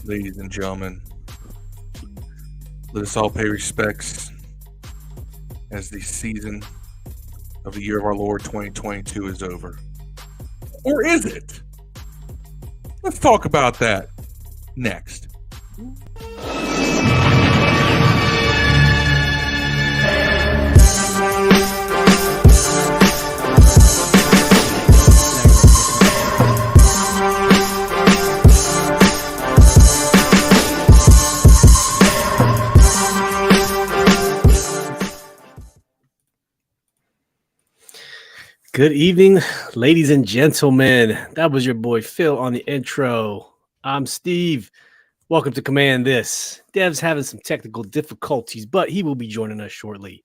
Ladies and gentlemen, let us all pay respects as the season of the year of our Lord 2022 is over. Or is it? Let's talk about that next. Good evening, ladies and gentlemen. That was your boy Phil on the intro. I'm Steve. Welcome to Command This. Dev's having some technical difficulties, but he will be joining us shortly.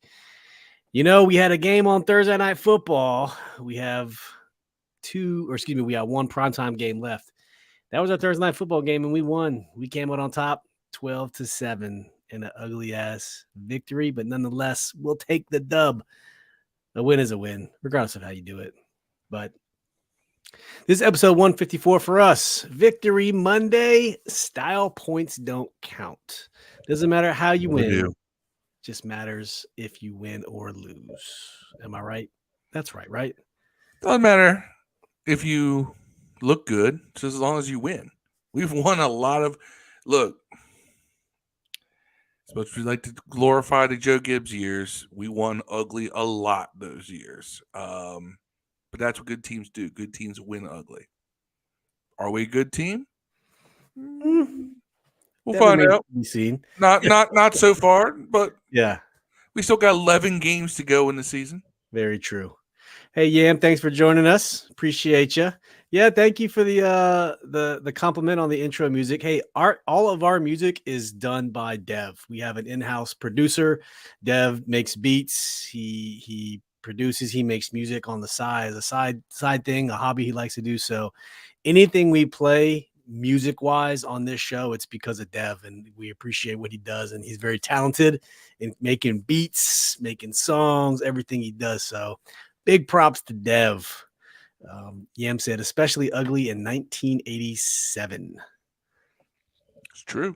You know, we had a game on Thursday Night Football. We have we have one primetime game left. That was our Thursday Night Football game, and we won. We came out on top 12-7 in an ugly-ass victory, but nonetheless, we'll take the dub. A win is a win, regardless of how you do it. But this is episode 154 for us. Victory Monday. Style points don't count. Doesn't matter how you win. Just matters if you win or lose. Am I right? That's right, right? Doesn't matter if you look good, just as long as you win. We've won a lot of... Look, as much as we like to glorify the Joe Gibbs years, we won ugly a lot those years. But that's what good teams do. Good teams win ugly. Are we a good team? We'll find out. Be seen. Not so far, but yeah, we still got 11 games to go in the season. Very true. Hey, Yam, thanks for joining us. Appreciate you. Yeah, thank you for the compliment on the intro music. Hey, all of our music is done by Dev. We have an in-house producer. Dev makes beats. He produces. He makes music on the side as a side thing, a hobby he likes to do. So, anything we play music-wise on this show, it's because of Dev, and we appreciate what he does. And he's very talented in making beats, making songs, everything he does. So, big props to Dev. Yam said, especially ugly in 1987. It's true.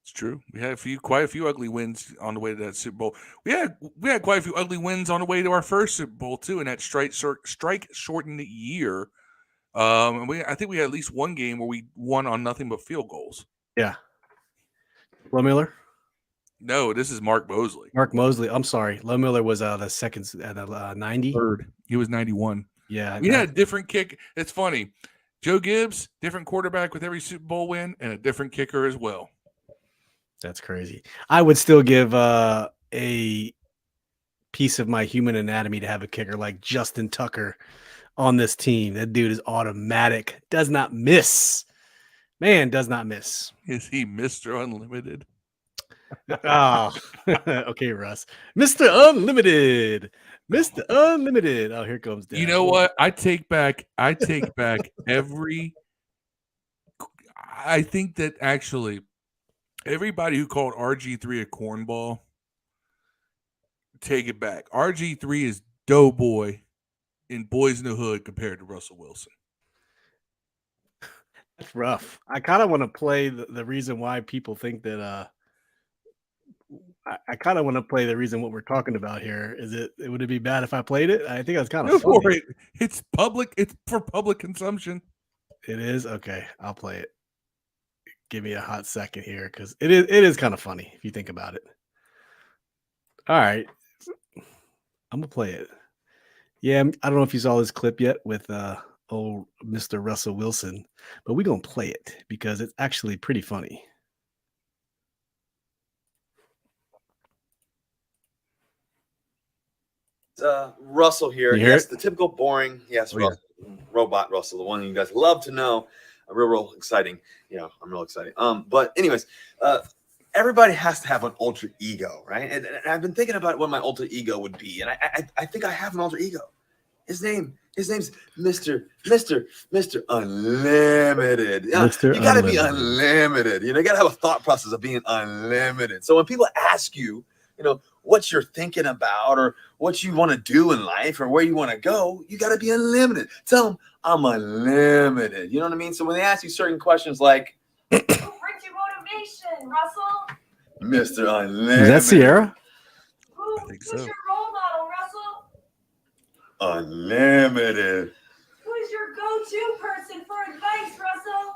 It's true. We had quite a few ugly wins on the way to that Super Bowl. We had quite a few ugly wins on the way to our first Super Bowl too, in that strike shortened year. I think we had at least one game where we won on nothing but field goals. Yeah. Lo Miller? No, this is Mark Mosley. Mark Mosley. I'm sorry. Lo Miller was the second at 90. Third. He was 91. Yeah. We had a different kick. It's funny. Joe Gibbs, different quarterback with every Super Bowl win, and a different kicker as well. That's crazy. I would still give a piece of my human anatomy to have a kicker like Justin Tucker on this team. That dude is automatic. Does not miss. Man, does not miss. Is he Mr. Unlimited? Oh, okay, Russ. Mr. Unlimited. Mr. Unlimited. Oh, here comes Dan. You know what? I take back every... I think that actually everybody who called RG3 a cornball, take it back. RG3 is Doughboy in Boys in the Hood compared to Russell Wilson. That's rough. I kind of want to play the reason why people think that I kind of want to play the reason what we're talking about here. Would it be bad if I played it? I think that's kind of funny. For it. It's public. It's for public consumption. It is? Okay, I'll play it. Give me a hot second here because it is kind of funny if you think about it. All right. I'm going to play it. Yeah, I don't know if you saw this clip yet with old Mr. Russell Wilson, but we're going to play it because it's actually pretty funny. Russell here. Yes, the typical boring. Yes, Russell. Yeah. Robot Russell, the one you guys love to know. Real exciting. I'm real excited. But anyways, everybody has to have an alter ego, right? And I've been thinking about what my alter ego would be, and I think I have an alter ego. His name's Mr. Unlimited. You got to be unlimited. You got to have a thought process of being unlimited. So when people ask you, what you're thinking about or what you want to do in life or where you want to go, you got to be unlimited. Tell them I'm unlimited. You know what I mean? So when they ask you certain questions like, Who brings you motivation, Russell? Mr. Unlimited. Is that Sierra? I think Who's so. your role model, Russell? Unlimited. Who's your go-to person for advice, Russell?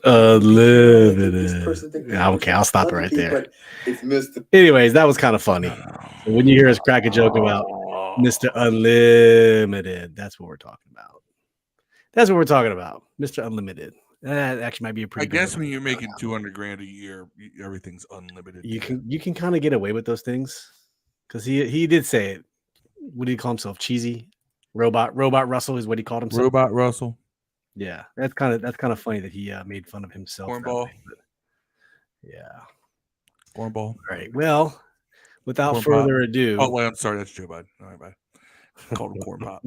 Unlimited. Yeah, okay, I'll stop it right there. But it's Mr. Anyways, that was kind of funny. So when you hear us crack a joke about Mr. Unlimited, that's what we're talking about. That's what we're talking about, Mr. Unlimited. That actually might be a I pretty. guess good when you're making $200,000 a year, everything's unlimited. you can kind of get away with those things because he did say it. What did he call himself? Cheesy robot Russell is what he called himself. Robot Russell. Yeah, that's kind of funny that he made fun of himself. that Cornball. way, but yeah. Cornball. All right. Well, without Corn further pop. ado, Oh, wait, I'm sorry. That's Joe Biden. All right, bye. Called him corn pop.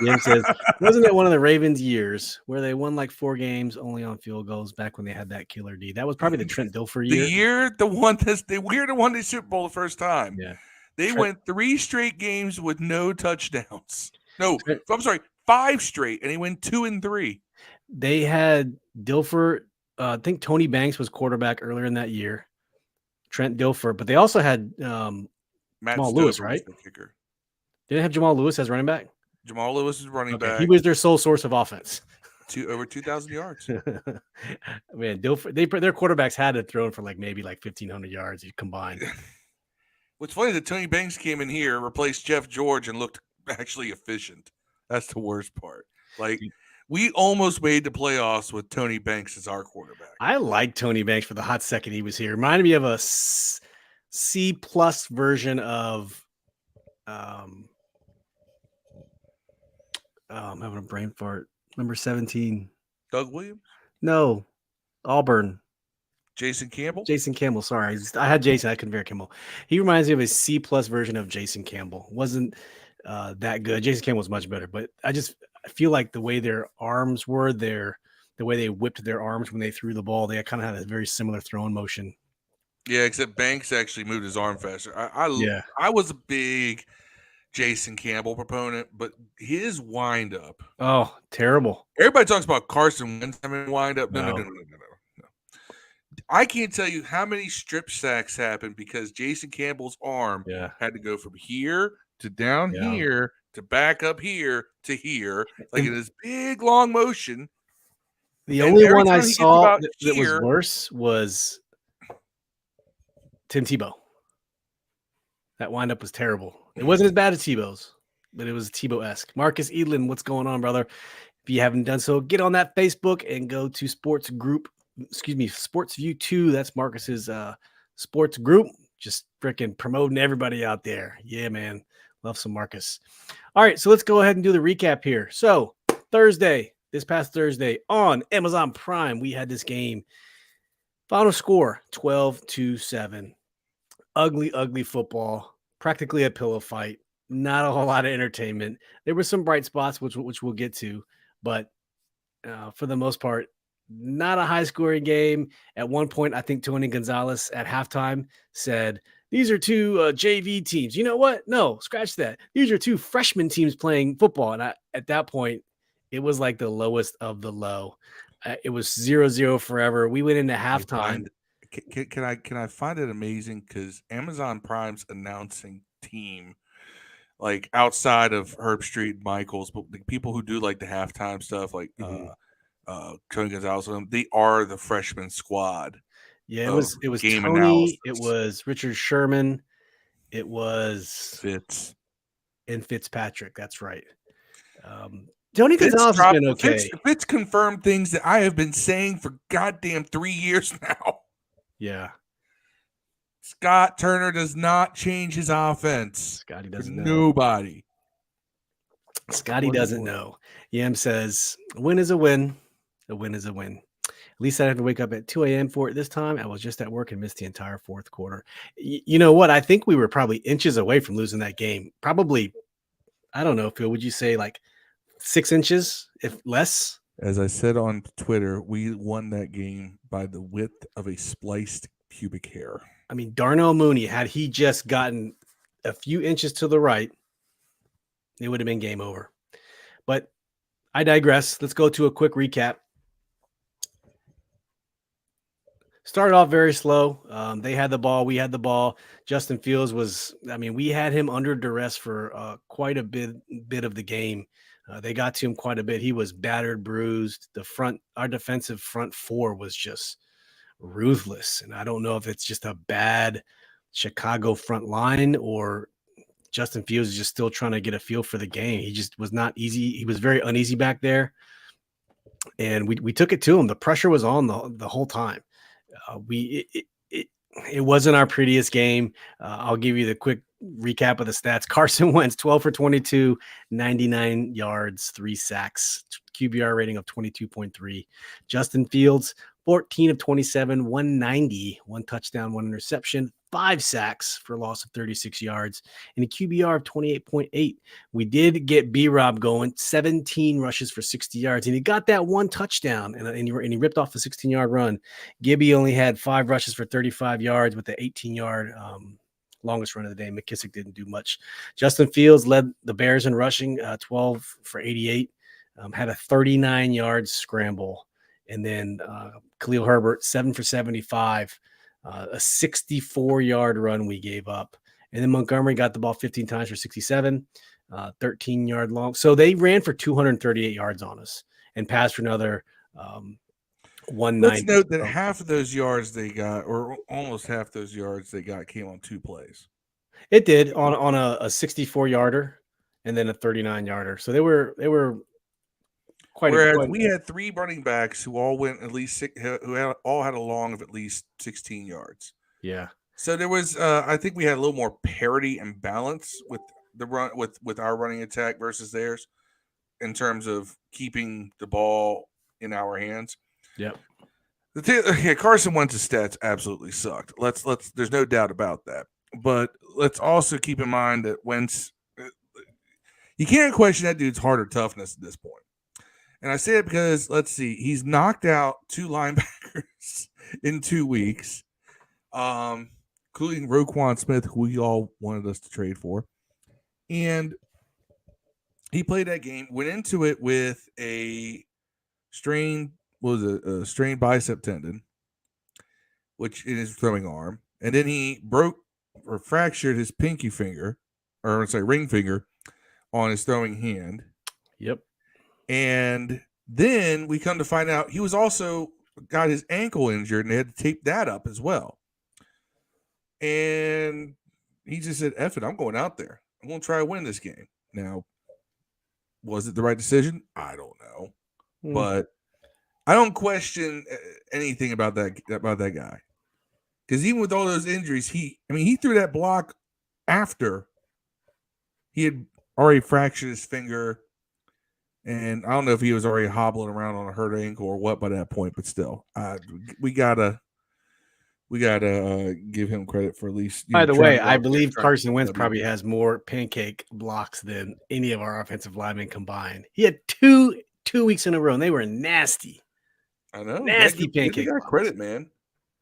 Jim says, wasn't it one of the Ravens' years where they won like 4 games only on field goals back when they had that killer D? That was probably the Trent Dilfer year. The one the Super Bowl the first time. Yeah. They Trent- went 3 straight games with no touchdowns. No, Trent- I'm sorry, 5 straight, and he went 2 and 3. They had Dilfer. I think Tony Banks was quarterback earlier in that year. Trent Dilfer, but they also had Matt Jamal Stover Lewis, was right? the kicker. Didn't they have Jamal Lewis as running back? Jamal Lewis is running back. He was their sole source of offense. Over 2,000 yards. Man, Dilfer, their quarterbacks had to throw for maybe 1,500 yards combined. What's funny is that Tony Banks came in here, replaced Jeff George, and looked actually efficient. That's the worst part. We almost made the playoffs with Tony Banks as our quarterback. I like Tony Banks for the hot second he was here. Reminded me of a C plus version of I'm having a brain fart. Number 17. Doug Williams? No. Auburn. Jason Campbell? Jason Campbell. Sorry. I had Jason. I couldn't very Campbell. He reminds me of a C plus version of Jason Campbell. Wasn't that good. Jason Campbell was much better, but I feel like the way their arms were, the way they whipped their arms when they threw the ball, they kind of had a very similar throwing motion. Yeah, except Banks actually moved his arm faster. I was a big Jason Campbell proponent, but his windup. Oh, terrible. Everybody talks about Carson Wentz having windup. No. I can't tell you how many strip sacks happened because Jason Campbell's arm had to go from here to down here to back up here to here, in this big long motion. The only one I saw that was worse was Tim Tebow. That windup was terrible. It wasn't as bad as Tebow's, but it was Tebow-esque. Marcus Edlin, what's going on, brother? If you haven't done so, get on that Facebook and go to Sports View 2. That's Marcus's sports group. Just freaking promoting everybody out there. Yeah, man. Love some Marcus. All right, so let's go ahead and do the recap here. So this past Thursday on Amazon Prime, we had this game. Final score, 12-7. Ugly football. Practically a pillow fight. Not a whole lot of entertainment. There were some bright spots, which we'll get to, but for the most part, not a high-scoring game. At one point, I think Tony Gonzalez at halftime said, these are 2 JV teams. You know what? No, scratch that. These are 2 freshman teams playing football. And at that point, it was like the lowest of the low. It was 0-0 forever. We went into halftime. Can I find it amazing because Amazon Prime's announcing team, outside of Herb Street, Michaels, but the people who do the halftime stuff, Tony Gonzalez, they are the freshman squad. Yeah, it was game Tony. Analysis. It was Richard Sherman. It was Fitzpatrick. That's right. Tony Gonzalez has been okay. Fitz confirmed things that I have been saying for goddamn 3 years now. Yeah. Scott Turner does not change his offense. Scotty doesn't know. Nobody. Scotty doesn't know. Yam says, a win is a win. A win is a win. At least I have to wake up at 2 a.m. for it this time. I was just at work and missed the entire fourth quarter. You know what? I think we were probably inches away from losing that game. Probably, I don't know, Phil, would you say 6 inches, if less? As I said on Twitter, we won that game by the width of a spliced pubic hair. I mean, Darnell Mooney, had he just gotten a few inches to the right, it would have been game over. But I digress. Let's go to a quick recap. Started off very slow. They had the ball. We had the ball. Justin Fields we had him under duress for quite a bit of the game. They got to him quite a bit. He was battered, bruised. Our defensive front four was just ruthless. And I don't know if it's just a bad Chicago front line or Justin Fields is just still trying to get a feel for the game. He just was not easy. He was very uneasy back there. And we took it to him. The pressure was on the whole time. It wasn't our prettiest game. I'll give you the quick recap of the stats. Carson Wentz, 12 for 22, 99 yards, 3 sacks, QBR rating of 22.3. Justin Fields, 14 of 27, 190, 1 touchdown, 1 interception, 5 sacks for a loss of 36 yards, and a QBR of 28.8. We did get B-Rob going, 17 rushes for 60 yards, and he got that 1 touchdown, and he ripped off the 16-yard run. Gibby only had 5 rushes for 35 yards with the 18-yard longest run of the day. McKissick didn't do much. Justin Fields led the Bears in rushing, 12 for 88, had a 39-yard scramble. And then Khalil Herbert, 7 for 75, a 64-yard run we gave up. And then Montgomery got the ball 15 times for 67, 13-yard long. So they ran for 238 yards on us and passed for another 190. Let's note that half of those yards they got, or almost half those yards they got, came on 2 plays. It did on a 64-yarder and then a 39-yarder. So they were Whereas we had 3 running backs who all went at least all had a long of at least 16 yards. Yeah. So there was, I think we had a little more parity and balance with the run with our running attack versus theirs in terms of keeping the ball in our hands. Yep. Carson Wentz's stats absolutely sucked. There's no doubt about that. But let's also keep in mind that Wentz, you can't question that dude's heart or toughness at this point. And I say it because, let's see, he's knocked out 2 linebackers in 2 weeks, including Roquan Smith, who we all wanted us to trade for. And he played that game, went into it with a strained bicep tendon, which in his throwing arm. And then he broke or fractured his ring finger on his throwing hand. Yep. And then we come to find out he was also got his ankle injured and they had to tape that up as well. And he just said, F it, I'm going out there. I'm going to try to win this game. Now, was it the right decision? I don't know. But I don't question anything about that guy. Because even with all those injuries, he threw that block after he had already fractured his finger. And I don't know if he was already hobbling around on a hurt ankle or what by that point, but still, we gotta give him credit for at least. By the way, I believe Carson Wentz probably has more pancake blocks than any of our offensive linemen combined. He had 2 weeks in a row, and they were nasty. I know, nasty pancake. You got credit, man.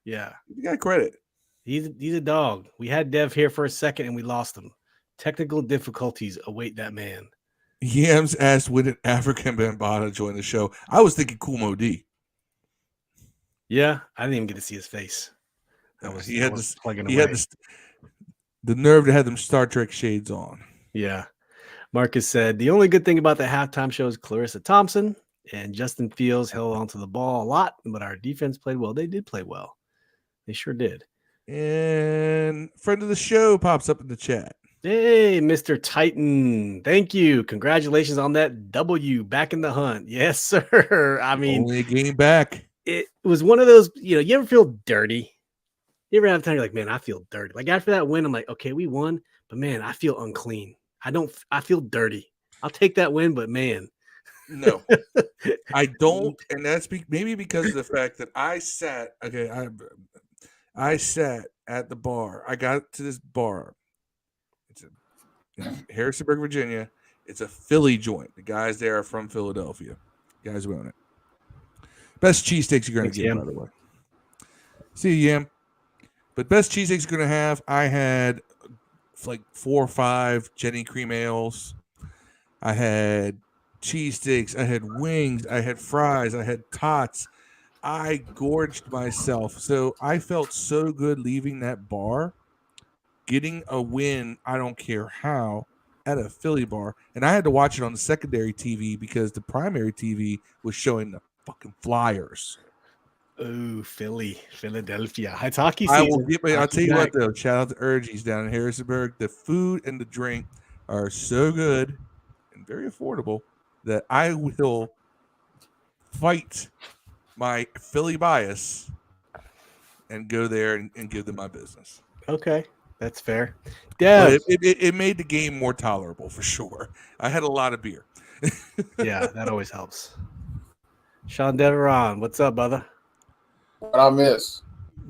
Yeah, you got credit. He's a dog. We had Dev here for a second, and we lost him. Technical difficulties await that man. Yams asked, when did African Bambaataa join the show? I was thinking Kool Mo D. Yeah, I didn't even get to see his face. He had the nerve to have them Star Trek shades on. Yeah. Marcus said, the only good thing about the halftime show is Clarissa Thompson and Justin Fields held onto the ball a lot, but our defense played well. They did play well. They sure did. And friend of the show pops up in the chat. Hey, Mr. Titan. Thank you. Congratulations on that W. Back in the hunt. Yes, sir. I mean, only a game back. It was one of those, you ever feel dirty? You ever have time you're like, man, I feel dirty. Like after that win, I'm like, okay, we won, but man, I feel unclean. I feel dirty. I'll take that win, but man. No, I don't. And that's maybe because of the fact that I sat at the bar. I got to this bar. It's in Harrisonburg, Virginia. It's a Philly joint. The guys there are from Philadelphia. Guys who own it. Best cheesesteaks you're going to get, by the way. See you, Yam. But best cheesesteaks you're going to have, I had like 4 or 5 Jenny cream ales. I had cheesesteaks. I had wings. I had fries. I had tots. I gorged myself. So I felt so good leaving that bar, getting a win. I don't care how, at a Philly bar, and I had to watch it on the secondary TV because the primary TV was showing the fucking Flyers. Oh, Philadelphia. It's hockey I will season. give. I'll Hockey's tell you what, back. though. Shout out to Urgies down in Harrisonburg. The food and the drink are so good and very affordable that I will fight my Philly bias and go there and give them my business. Okay, that's fair. But Dev. it made the game more tolerable for sure. I had a lot of beer. Yeah, that always helps. Sean Deveron, what's up, brother? What I miss?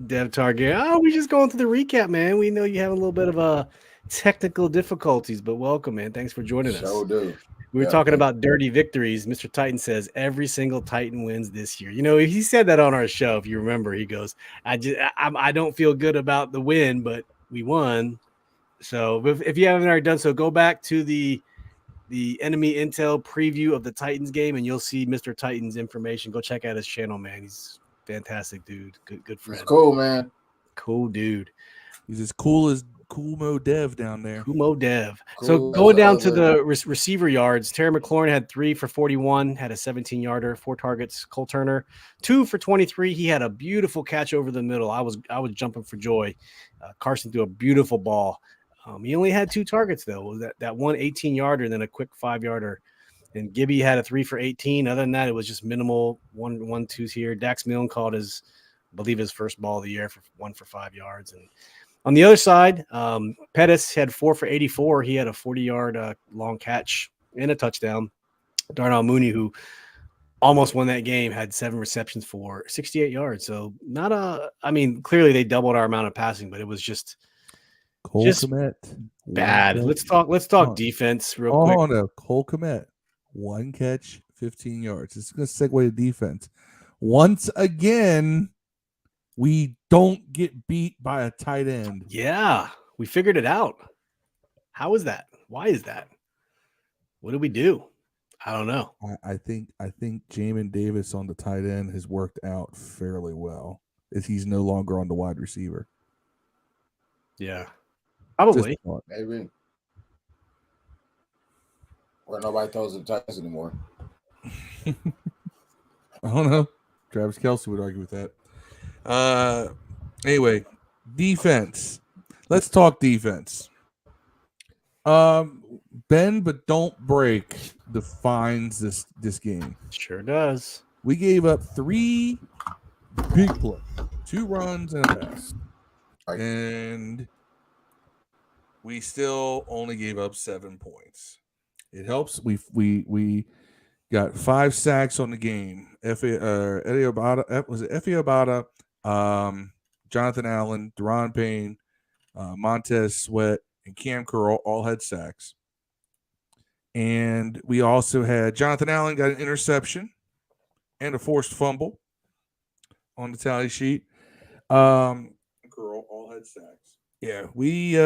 Dev Target. Oh, we just going through the recap, man. We know you have a little bit of technical difficulties, but welcome, man. Thanks for joining us. So do. We were Yeah, talking thank about dirty victories. Mr. Titan says every single Titan wins this year. You know, he said that on our show. If you remember, he goes, I don't feel good about the win, but we won. So if you haven't already done so, go back to the enemy intel preview of the Titans game, and you'll see Mr. Titan's information. Go check out his channel, man. He's fantastic dude. Good friend. It's cool, man. Cool dude. He's as cool as Cool Mo Dev down there. Kumo Dev. So Cool. going down to the receiver yards, Terry McLaurin had 3 for 41, had a 17-yarder, 4 targets. Cole Turner, 2 for 23. He had a beautiful catch over the middle. I was jumping for joy. Carson threw a beautiful ball. He only had 2 targets though. That one 18-yarder and then a quick 5-yarder. And Gibby had a 3 for 18. Other than that, it was just minimal 1-2s here. Dax Milne caught his first ball of the year for 1 for 5 yards. And on the other side, Pettis had 4 for 84. He had a 40-yard long catch and a touchdown. Darnell Mooney, who almost won that game, had 7 receptions for 68 yards. So clearly they doubled our amount of passing, but it was just Cole Just Kmet. bad. Let's talk defense real quick. Oh no, Cole Kmet. 1 catch, 15 yards. It's going to segue to defense. Once again, we don't get beat by a tight end. Yeah, we figured it out. How is that? Why is that? What did we do? I don't know. I think Jamin Davis on the tight end has worked out fairly well, as he's no longer on the wide receiver. Yeah, probably. Just thought. Maybe. Where nobody throws the Titans anymore. I don't know. Travis Kelce would argue with that. Anyway, defense. Let's talk defense. Bend but don't break defines this game. Sure does. We gave up 3 big plays, 2 runs and a pass, Right. and we still only gave up 7 points. It helps. We got 5 sacks on the game. Eddie Obata, was it Effie Obata, Jonathan Allen, Deron Payne, Montez Sweat, and Cam Curl all had sacks. And we also had Jonathan Allen got an interception and a forced fumble on the tally sheet. Curl all had sacks. Yeah, we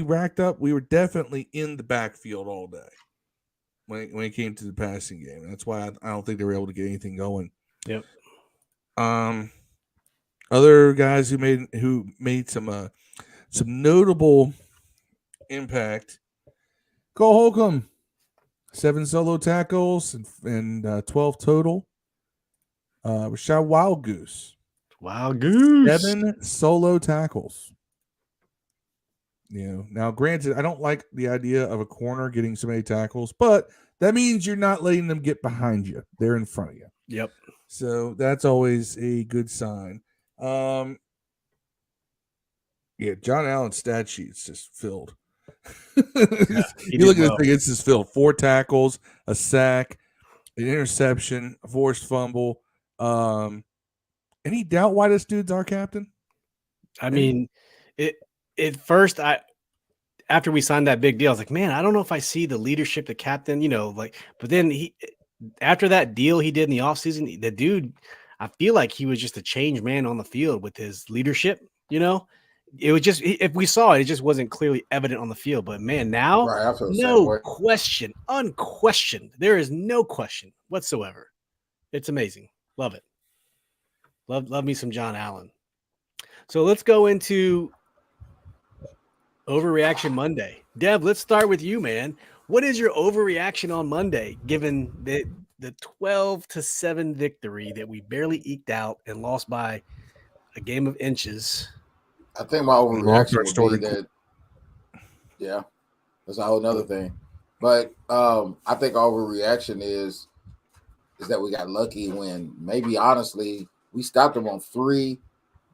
racked up. We were definitely in the backfield all day when it came to the passing game. That's why I don't think they were able to get anything going. Yep. Other guys who made some notable impact. Cole Holcomb, 7 solo tackles and 12 total. Rashad Wild Goose, Wow, Goose. 7 solo tackles. Now granted, I don't like the idea of a corner getting so many tackles, but that means you're not letting them get behind you. They're in front of you. Yep. So that's always a good sign. John Allen's stat sheet's just filled. You look at this thing, it's just filled. 4 tackles, a sack, an interception, a forced fumble. Any doubt why this dude's our captain? I mean, first after we signed that big deal, I was like, man, I don't know if I see the leadership, the captain, but then after that deal he did in the offseason, the dude, I feel like he was just a changed man on the field with his leadership, It was just, if we saw it, it just wasn't clearly evident on the field. But man, now, Right, I feel the same no way. question, unquestioned. There is no question whatsoever. It's amazing. Love it. Love me some John Allen. So let's go into Overreaction Monday. Dev, let's start with you, man. What is your overreaction on Monday, given the 12-7 victory that we barely eked out and lost by a game of inches? I think my Lost overreaction our would be starting that. Yeah, that's a whole nother thing. But I think our overreaction is that we got lucky when maybe honestly we stopped them on 3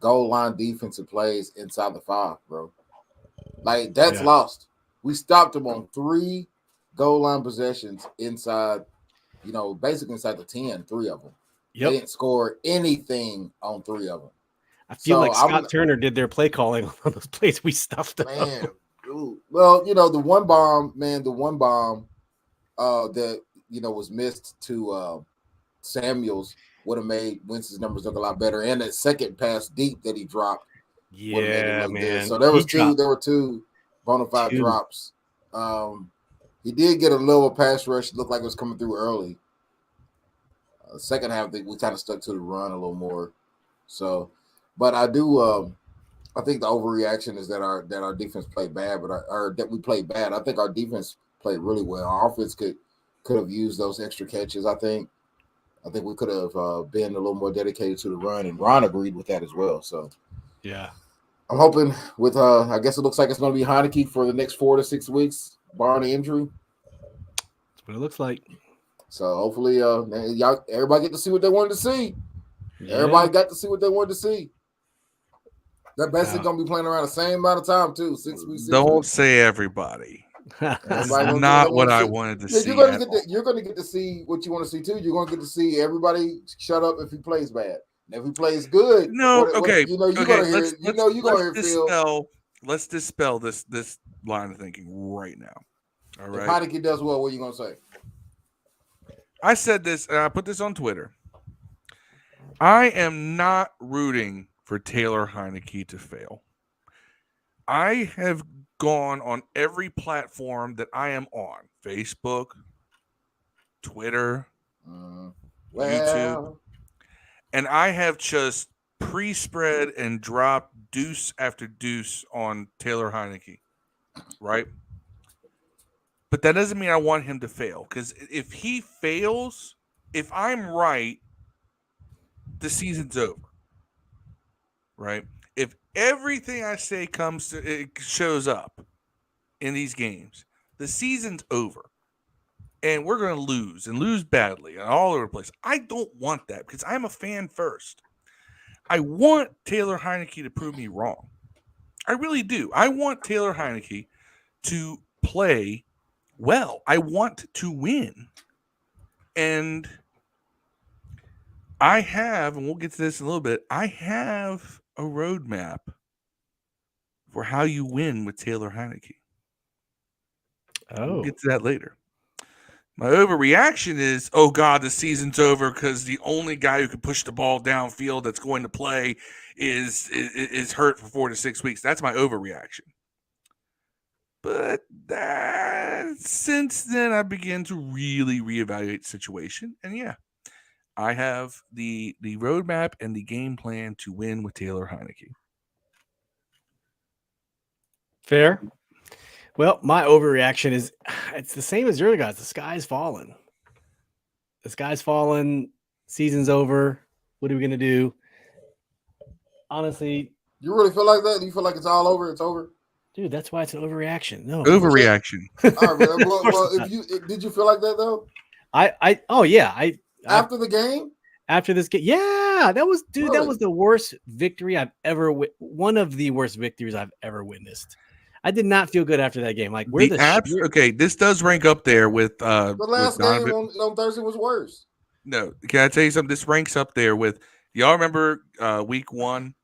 goal line defensive plays inside the 5, bro. Like that's Yeah. lost. We stopped them on 3 goal line possessions inside, basically inside the 10, 3 of them. Yep. They didn't score anything on 3 of them. I feel like I'm- Scott Turner did their play calling on those plays we stuffed up. Man, dude. Well, the one bomb that was missed to Samuels would have made Winston's numbers look a lot better, and that second pass deep that he dropped would have made it Yeah, look man. good. So there were two bona fide 2. drops. He did get a little pass rush, looked like it was coming through early. Second half, we kind of stuck to the run a little more. So, but I do. I think the overreaction is that our defense played bad, or that we played bad. I think our defense played really well. Our offense could have used those extra catches. I think we could have been a little more dedicated to the run, and Ron agreed with that as well. So Yeah. I'm hoping with I guess it looks like it's going to be Heineke for the next 4 to 6 weeks, barring the injury. That's what it looks like. So hopefully, everybody get to see what they wanted to see. Yeah. Everybody got to see what they wanted to see. They're basically going to be playing around the same amount of time too. 6 weeks. Don't say everybody. That's Everybody gonna not get what I see. wanted to Yeah, see. you're going to get to see what you want to see too. You're going to get to see everybody shut up if he plays bad. And if he plays good, Okay. you're going to hear it. You're going to hear Phil. Let's dispel this line of thinking right now. All If right. Heineke does well, what are you going to say? I said this, and I put this on Twitter. I am not rooting for Taylor Heineke to fail. I have gone on every platform that I am on: Facebook, Twitter, YouTube, and I have just pre-spread and dropped deuce after deuce on Taylor Heineke, right? But that doesn't mean I want him to fail, because if he fails, if I'm right, the season's over, right? If everything I say it shows up in these games, the season's over, and we're going to lose badly and all over the place. I don't want that, because I'm a fan first. I want Taylor Heineke to prove me wrong. I really do. I want Taylor Heineke to play well. I want to win. And I have, and we'll get to this in a little bit, I have a roadmap for how you win with Taylor Heineke. We'll get to that later. My overreaction is, oh God, the season's over because the only guy who can push the ball downfield that's going to play is hurt for 4 to 6 weeks. That's my overreaction. But since then, I began to really reevaluate the situation. And yeah, I have the roadmap and the game plan to win with Taylor Heineke. Fair. Well, my overreaction is it's the same as your guys. The sky's falling. The sky's falling. Season's over. What are we going to do? Honestly. You really feel like that? Do you feel like it's all over? It's over? Dude, that's why it's an overreaction. No. Overreaction. All right, well, did you feel like that though? After the game? After this game. Yeah, that was Really? That was the worst victory I've ever one of the worst victories I've ever witnessed. I did not feel good after that game. Like okay, this does rank up there with the last game on Thursday was worse. No, can I tell you something? This ranks up there with y'all remember week 1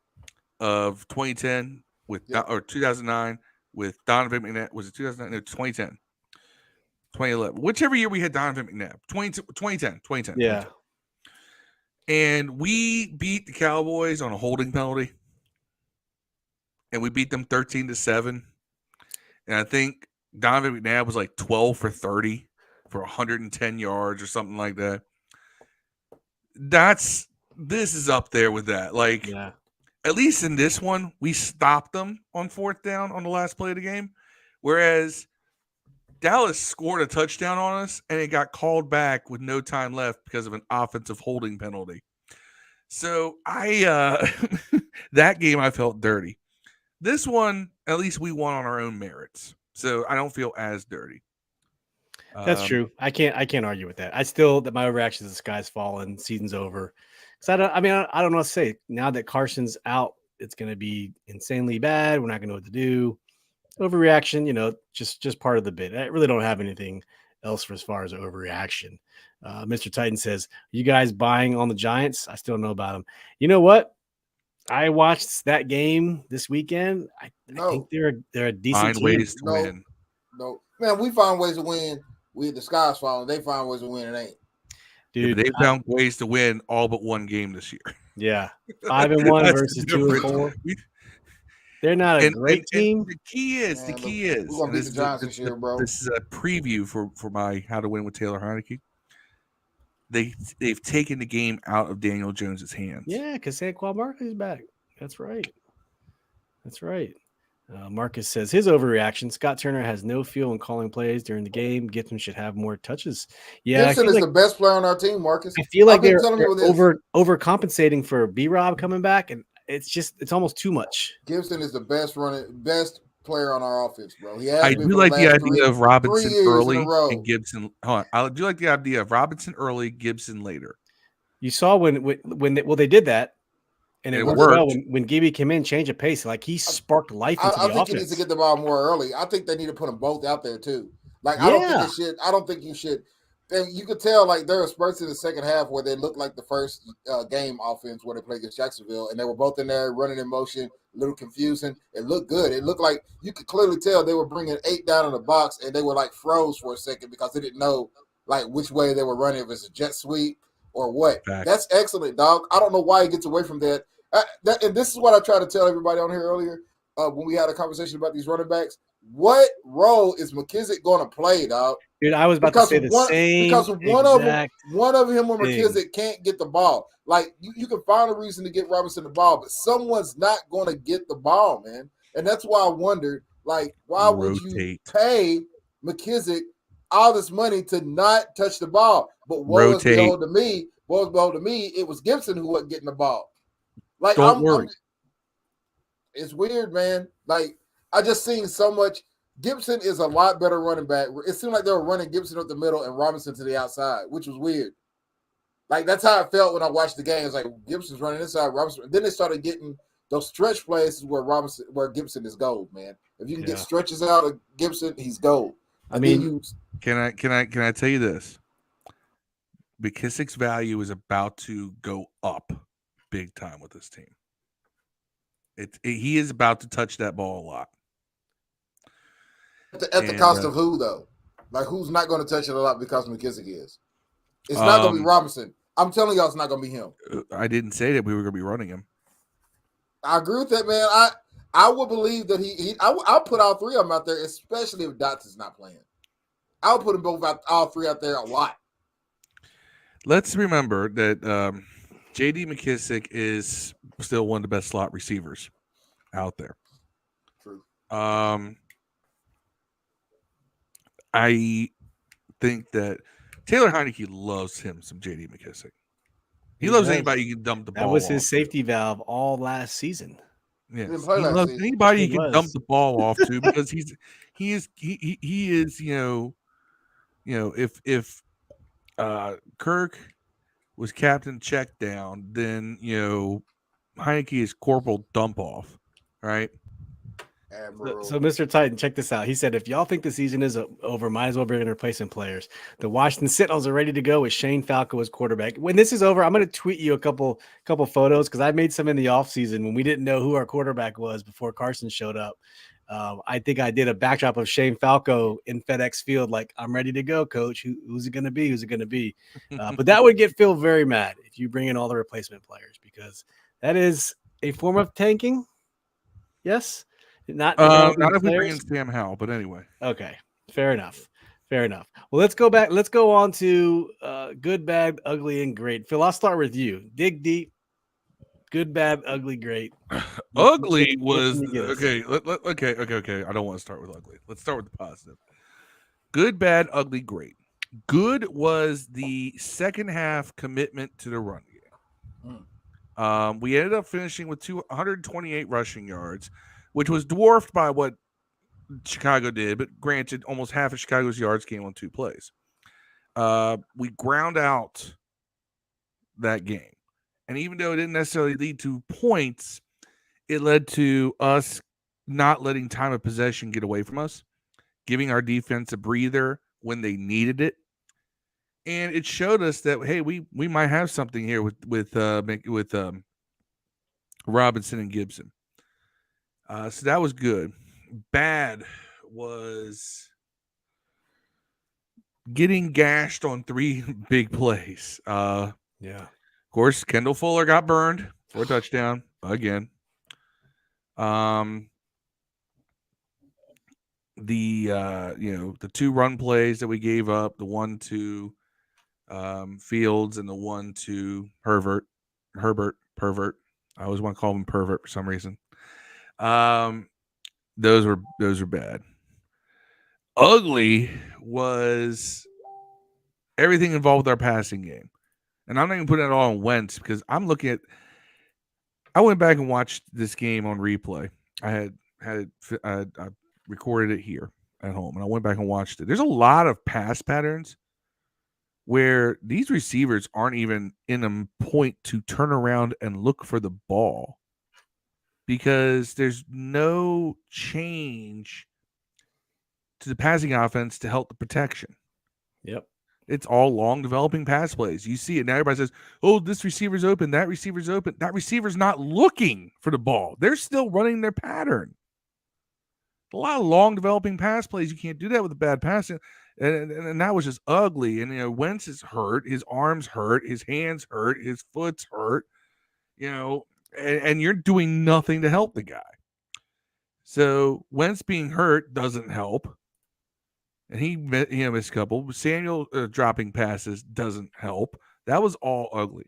of 2010 or 2009 with Donovan McNabb. Was it 2009? No, 2010. 2011. Whichever year we had Donovan McNabb. 2010. Yeah. And we beat the Cowboys on a holding penalty. And we beat them 13-7. And I think Donovan McNabb was like 12 for 30 for 110 yards or something like that. That's this is up there with that. Like, Yeah. at least in this one, we stopped them on 4th down on the last play of the game. Whereas Dallas scored a touchdown on us and it got called back with no time left because of an offensive holding penalty. So that game I felt dirty. This one, at least we won on our own merits. So I don't feel as dirty. That's true. I can't argue with that. I still that my overreaction is the sky's fallen, season's over. Because I don't know what to say. Now that Carson's out, it's gonna be insanely bad. We're not gonna know what to do. Overreaction, just part of the bit. I really don't have anything else for as far as overreaction. Mr. Titan says, "You guys buying on the Giants?" I still don't know about them. You know what? I watched that game this weekend. I think they're a decent Find team. ways to win. No, man, we find ways to win. The sky's falling. They find ways to win. It ain't. Dude, they found ways to win all but one game this year. Yeah, 5-1 versus 2-4. They're not a great team. And the key is, we're gonna beat the Giants this year, bro. This is a preview for my How to Win with Taylor Heineke. They've taken the game out of Daniel Jones's hands. Yeah, because Saquon Barkley's back. That's right. Marcus says his overreaction. Scott Turner has no feel in calling plays during the game. Gibson should have more touches. Yeah, Gibson is the best player on our team, Marcus. I feel like they're overcompensating for B-Rob coming back, and it's almost too much. Gibson is the best player on our offense, bro. I do like the idea of Robinson early and Gibson. Hold on. I do like the idea of Robinson early, Gibson later. You saw when they did that, and it worked well when Gibby came in, change of pace. Like he sparked life into the offense. I think he needs to get the ball more early. I think they need to put them both out there too. Like I don't think you should. And you could tell like there were spurts in the second half where they looked like the first game offense where they played against Jacksonville, and they were both in there running in motion, a little confusing. It looked good. It looked like you could clearly tell they were bringing 8 down in the box, and they were like froze for a second because they didn't know like which way they were running, if it's a jet sweep or what. Fact. That's excellent, dog. I don't know why he gets away from that. And this is what I tried to tell everybody on here earlier when we had a conversation about these running backs. What role is McKissick going to play, dog? Dude, I was about to say the same. Because one of him or McKissick can't get the ball. Like you can find a reason to get Robinson the ball, but someone's not going to get the ball, man. And that's why I wondered, like, why would you pay McKissick all this money to not touch the ball? But what was behold to me, it was Gibson who wasn't getting the ball. Like, Don't worry. It's weird, man. Like, I just seen so much. Gibson is a lot better running back. It seemed like they were running Gibson up the middle and Robinson to the outside, which was weird. Like, that's how I felt when I watched the game. It's like Gibson's running inside, Robinson. Then they started getting those stretch plays where Gibson is gold, man. If you can get stretches out of Gibson, he's gold. Can I tell you this? McKissick's value is about to go up big time with this team. He is about to touch that ball a lot. At the cost of who, though? Like, who's not going to touch it a lot because McKissick is? It's not going to be Robinson. I'm telling y'all it's not going to be him. I didn't say that we were going to be running him. I agree with that, man. I would believe that I'll put all 3 of them out there, especially if Dotson's not playing. I'll put them both all 3 out there a lot. Let's remember that J.D. McKissick is still one of the best slot receivers out there. True. I think that Taylor Heineke loves him some J.D. McKissick. He loves anybody you can dump the ball. That was his safety valve all last season. Yes. He loves anybody you can dump the ball off to because he is if Kirk was captain check down, then Heineke is corporal dump off, right? So Mr. Titan, check this out. He said, if y'all think the season is over, might as well bring in replacement players. The Washington Sentinels are ready to go with Shane Falco as quarterback. When this is over, I'm going to tweet you a couple photos because I made some in the offseason when we didn't know who our quarterback was before Carson showed up. I think I did a backdrop of Shane Falco in FedEx Field, like, I'm ready to go, coach. Who's it going to be? Who's it going to be? But that would get Phil very mad if you bring in all the replacement players because that is a form of tanking. Yes? Not if we bring in Sam Howell, but anyway. Okay. Fair enough. Fair enough. Well, let's go back. Let's go on to good, bad, ugly, and great. Phil, I'll start with you. Dig deep. Good, bad, ugly, great. Ugly What was can you get us? okay. I don't want to start with ugly. Let's start with the positive. Good, bad, ugly, great. Good was the second half commitment to the run game. We ended up finishing with 228 rushing yards, which was dwarfed by what Chicago did, but granted, almost half of Chicago's yards came on 2 plays. We ground out that game. And even though it didn't necessarily lead to points, it led to us not letting time of possession get away from us, giving our defense a breather when they needed it. And it showed us that, hey, we might have something here with Robinson and Gibson. So that was good. Bad was getting gashed on 3 big plays. Yeah. Of course, Kendall Fuller got burned for a touchdown again. The 2 run plays that we gave up, the one to Fields and the one to Herbert. I always want to call him Pervert for some reason. Those are bad. Ugly was everything involved with our passing game. And I'm not even putting it all on Wentz because I went back and watched this game on replay. I recorded it here at home, and I went back and watched it. There's a lot of pass patterns where these receivers aren't even in a point to turn around and look for the ball because there's no change to the passing offense to help the protection. Yep. It's all long developing pass plays. You see it. Now everybody says, oh, this receiver's open. That receiver's open. That receiver's not looking for the ball. They're still running their pattern. A lot of long developing pass plays. You can't do that with a bad passing. And that was just ugly. And, Wentz is hurt. His arms hurt. His hands hurt. His foot's hurt. And you're doing nothing to help the guy. So Wentz being hurt doesn't help. And he missed a couple. Samuel dropping passes doesn't help. That was all ugly.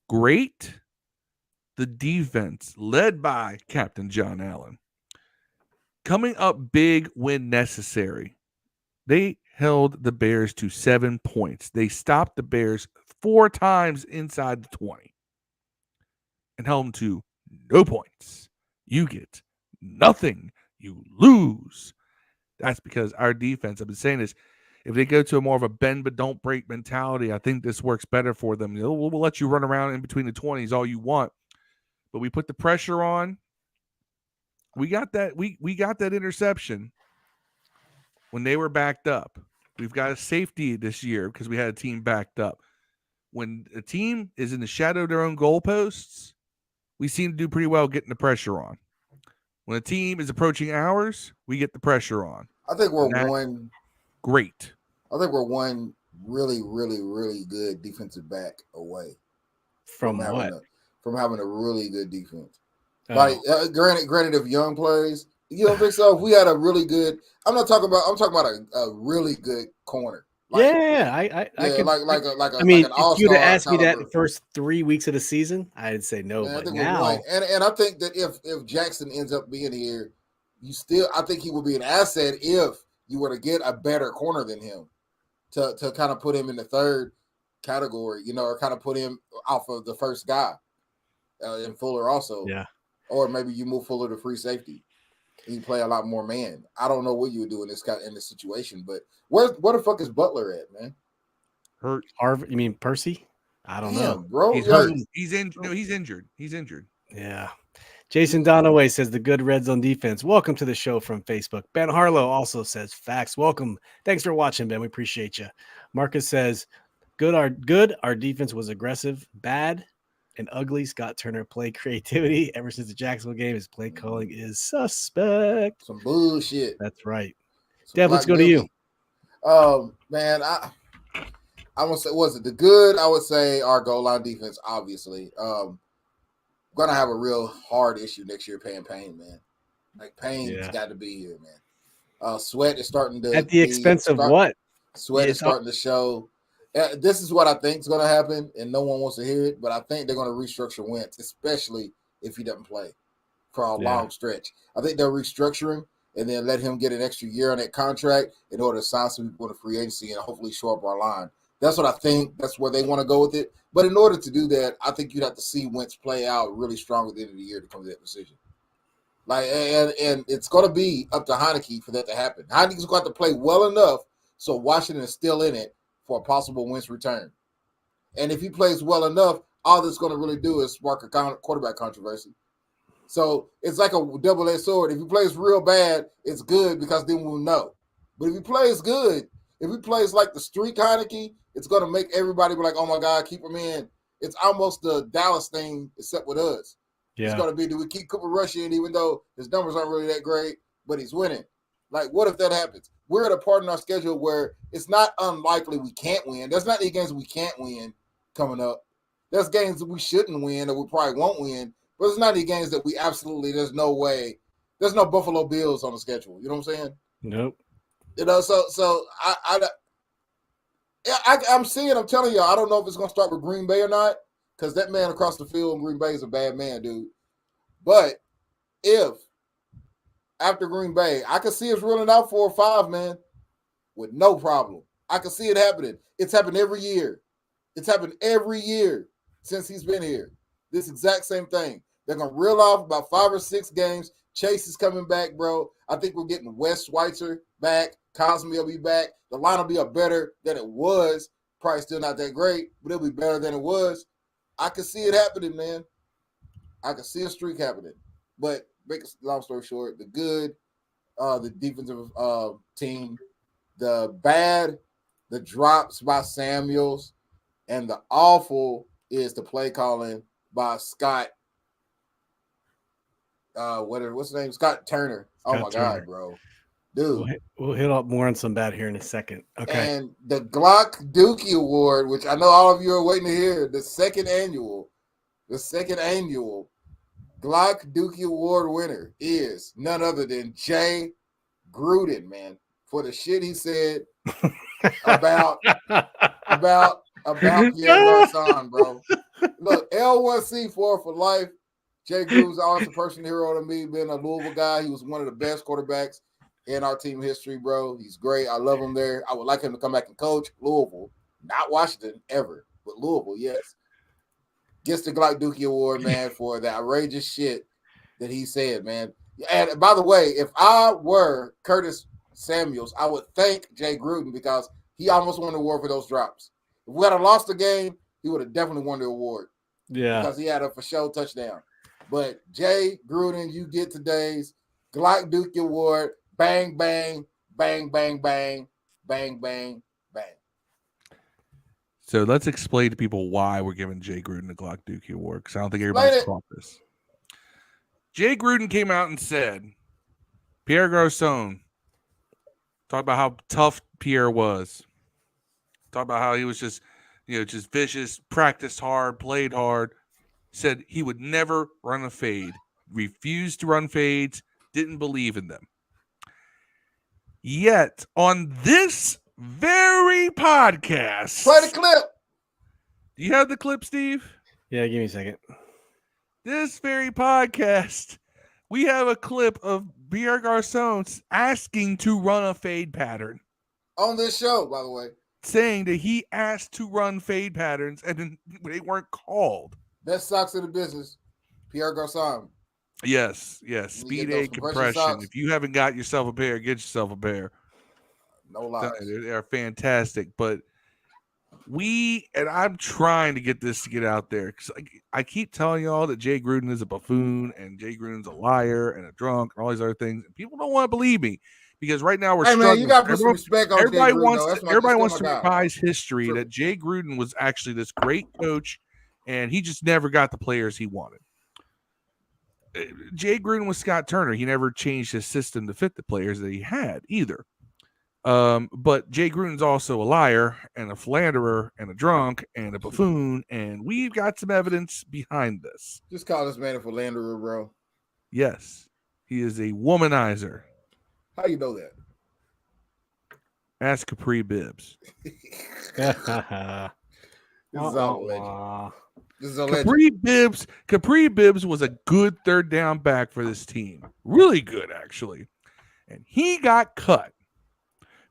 Great. The defense, led by Captain John Allen, coming up big when necessary. They held the Bears to 7 points. They stopped the Bears 4 times inside the 20 and held them to no points. You get nothing. You lose. That's because our defense, I've been saying this, if they go to a more of a bend but don't break mentality, I think this works better for them. We'll let you run around in between the 20s all you want. But we put the pressure on. We got that. We got that interception when they were backed up. We've got a safety this year because we had a team backed up. When a team is in the shadow of their own goalposts, we seem to do pretty well getting the pressure on. When a team is approaching ours, we get the pressure on. I think we're one great. I think we're one really, really, really good defensive back away from what? From having a really good defense. Like granted, if Young plays, you don't think so? If we had a really good, I'm talking about a really good corner. Like, I mean, if you'd have asked me that the first 3 weeks of the season, I'd say no. But now, and I think that if Jackson ends up being here, I think he will be an asset if you were to get a better corner than him to kind of put him in the third category, or kind of put him off of the first guy, and Fuller also, or maybe you move Fuller to free safety. He play a lot more man. I don't know what you would do in this situation, but where the fuck is Butler at, man? Hurt. Harvard? You mean Percy? I don't know, bro. He's hurt. He's injured. He's injured. Yeah. Jason Donaway says the good red zone defense. Welcome to the show from Facebook. Ben Harlow also says facts. Welcome. Thanks for watching, Ben. We appreciate you. Marcus says good. Our defense was aggressive. Bad and ugly. Scott Turner play creativity. Ever since the Jacksonville game, his play calling is suspect. Some bullshit. That's right. Dev, let's go to you. Man, I would say, was it the good? I would say our goal line defense, obviously. Gonna have a real hard issue next year paying Payne, man. Like Payne's got to be here, man. Sweat is starting to at the expense of what? Sweat Yeah, is starting to show. This is what I think is going to happen, and no one wants to hear it, but I think they're going to restructure Wentz, especially if he doesn't play for a long stretch. I think they'll restructure him and then let him get an extra year on that contract in order to sign some people in the free agency and hopefully shore up our line. That's what I think. That's where they want to go with it. But in order to do that, I think you'd have to see Wentz play out really strong at the end of the year to come to that decision. Like, and it's going to be up to Heineke for that to happen. Heineke's going to have to play well enough so Washington is still in it for a possible Wentz return. And if he plays well enough, all that's going to really do is spark a quarterback controversy. So it's like a double-edged sword. If he plays real bad, it's good because then we'll know. But if he plays good, if he plays like the streak Heineke, it's going to make everybody be like, oh, my God, keep him in. It's almost the Dallas thing except with us. Yeah. It's going to be, do we keep Cooper Rush in even though his numbers aren't really that great, but he's winning? Like, what if that happens? We're at a part in our schedule where it's not unlikely we can't win. There's not any games we can't win coming up. There's games that we shouldn't win or we probably won't win. But it's not any games that we absolutely, there's no way. There's no Buffalo Bills on the schedule. You know what I'm saying? Nope. You know, so I'm seeing, I'm telling y'all, I don't know if it's going to start with Green Bay or not because that man across the field in Green Bay is a bad man, dude. But if after Green Bay, I can see us running out 4 or 5, man, with no problem. I can see it happening. It's happened every year. It's happened every year since he's been here. This exact same thing. They're going to reel off about 5 or 6 games. Chase is coming back, bro. I think we're getting Wes Schweitzer back. Cosme will be back. The line will be up better than it was. Probably still not that great, but it'll be better than it was. I can see it happening, man. I can see a streak happening. But make a long story short, the good, the defensive team, the bad, the drops by Samuels, and the awful is the play calling by Scott. What's his name? Scott Turner. Oh my Turner. God, bro, dude. We'll hit up more on some bad here in a second. Okay. And the Glock Dookie Award, which I know all of you are waiting to hear, the second annual Glock Dookie Award winner is none other than Jay Gruden, man, for the shit he said about Pierre Garçon, bro. Look, L1C4 for life. Jay Gruden's always a personal hero to me, being a Louisville guy. He was one of the best quarterbacks in our team history, bro. He's great. I love him there. I would like him to come back and coach Louisville, not Washington ever, but Louisville, yes. Gets the Glock Dookie Award, man, for the outrageous shit that he said, man. And by the way, if I were Curtis Samuels, I would thank Jay Gruden because he almost won the award for those drops. If we had lost the game, he would have definitely won the award. Yeah. Because he had a for sure touchdown. But Jay Gruden, you get today's Glock Dookie Award. Bang, bang, bang, bang, bang, bang, bang, bang. So let's explain to people why we're giving Jay Gruden the Glock Dookie Award, because I don't think everybody's caught this. Jay Gruden came out and said, Pierre Garçon, talk about how tough Pierre was. Talk about how he was just vicious, practiced hard, played hard. Said he would never run a fade, refused to run fades, didn't believe in them. Yet, on this very podcast... Play the clip! Do you have the clip, Steve? Yeah, give me a second. This very podcast, we have a clip of Pierre Garçon asking to run a fade pattern. On this show, by the way. Saying that he asked to run fade patterns and then they weren't called. Best socks in the business, Pierre Garçon. Yes. Speed A compression. If you haven't got yourself a pair, get yourself a pair. No lies. They are fantastic. But I'm trying to get this to get out there because I keep telling y'all that Jay Gruden is a buffoon and Jay Gruden's a liar and a drunk and all these other things. And people don't want to believe me because right now we're struggling. Man, you got to put some respect on everybody Jay Gruden, everybody wants to revise history that Jay Gruden was actually this great coach and he just never got the players he wanted. Jay Gruden was Scott Turner. He never changed his system to fit the players that he had either. But Jay Gruden's also a liar and a philanderer and a drunk and a buffoon, and we've got some evidence behind this. Just call this man a philanderer, bro. Yes, he is a womanizer. How you know that? Ask Capri Bibbs. This is all legend. This is a legend. Capri Bibbs was a good third down back for this team. Really good, actually. And he got cut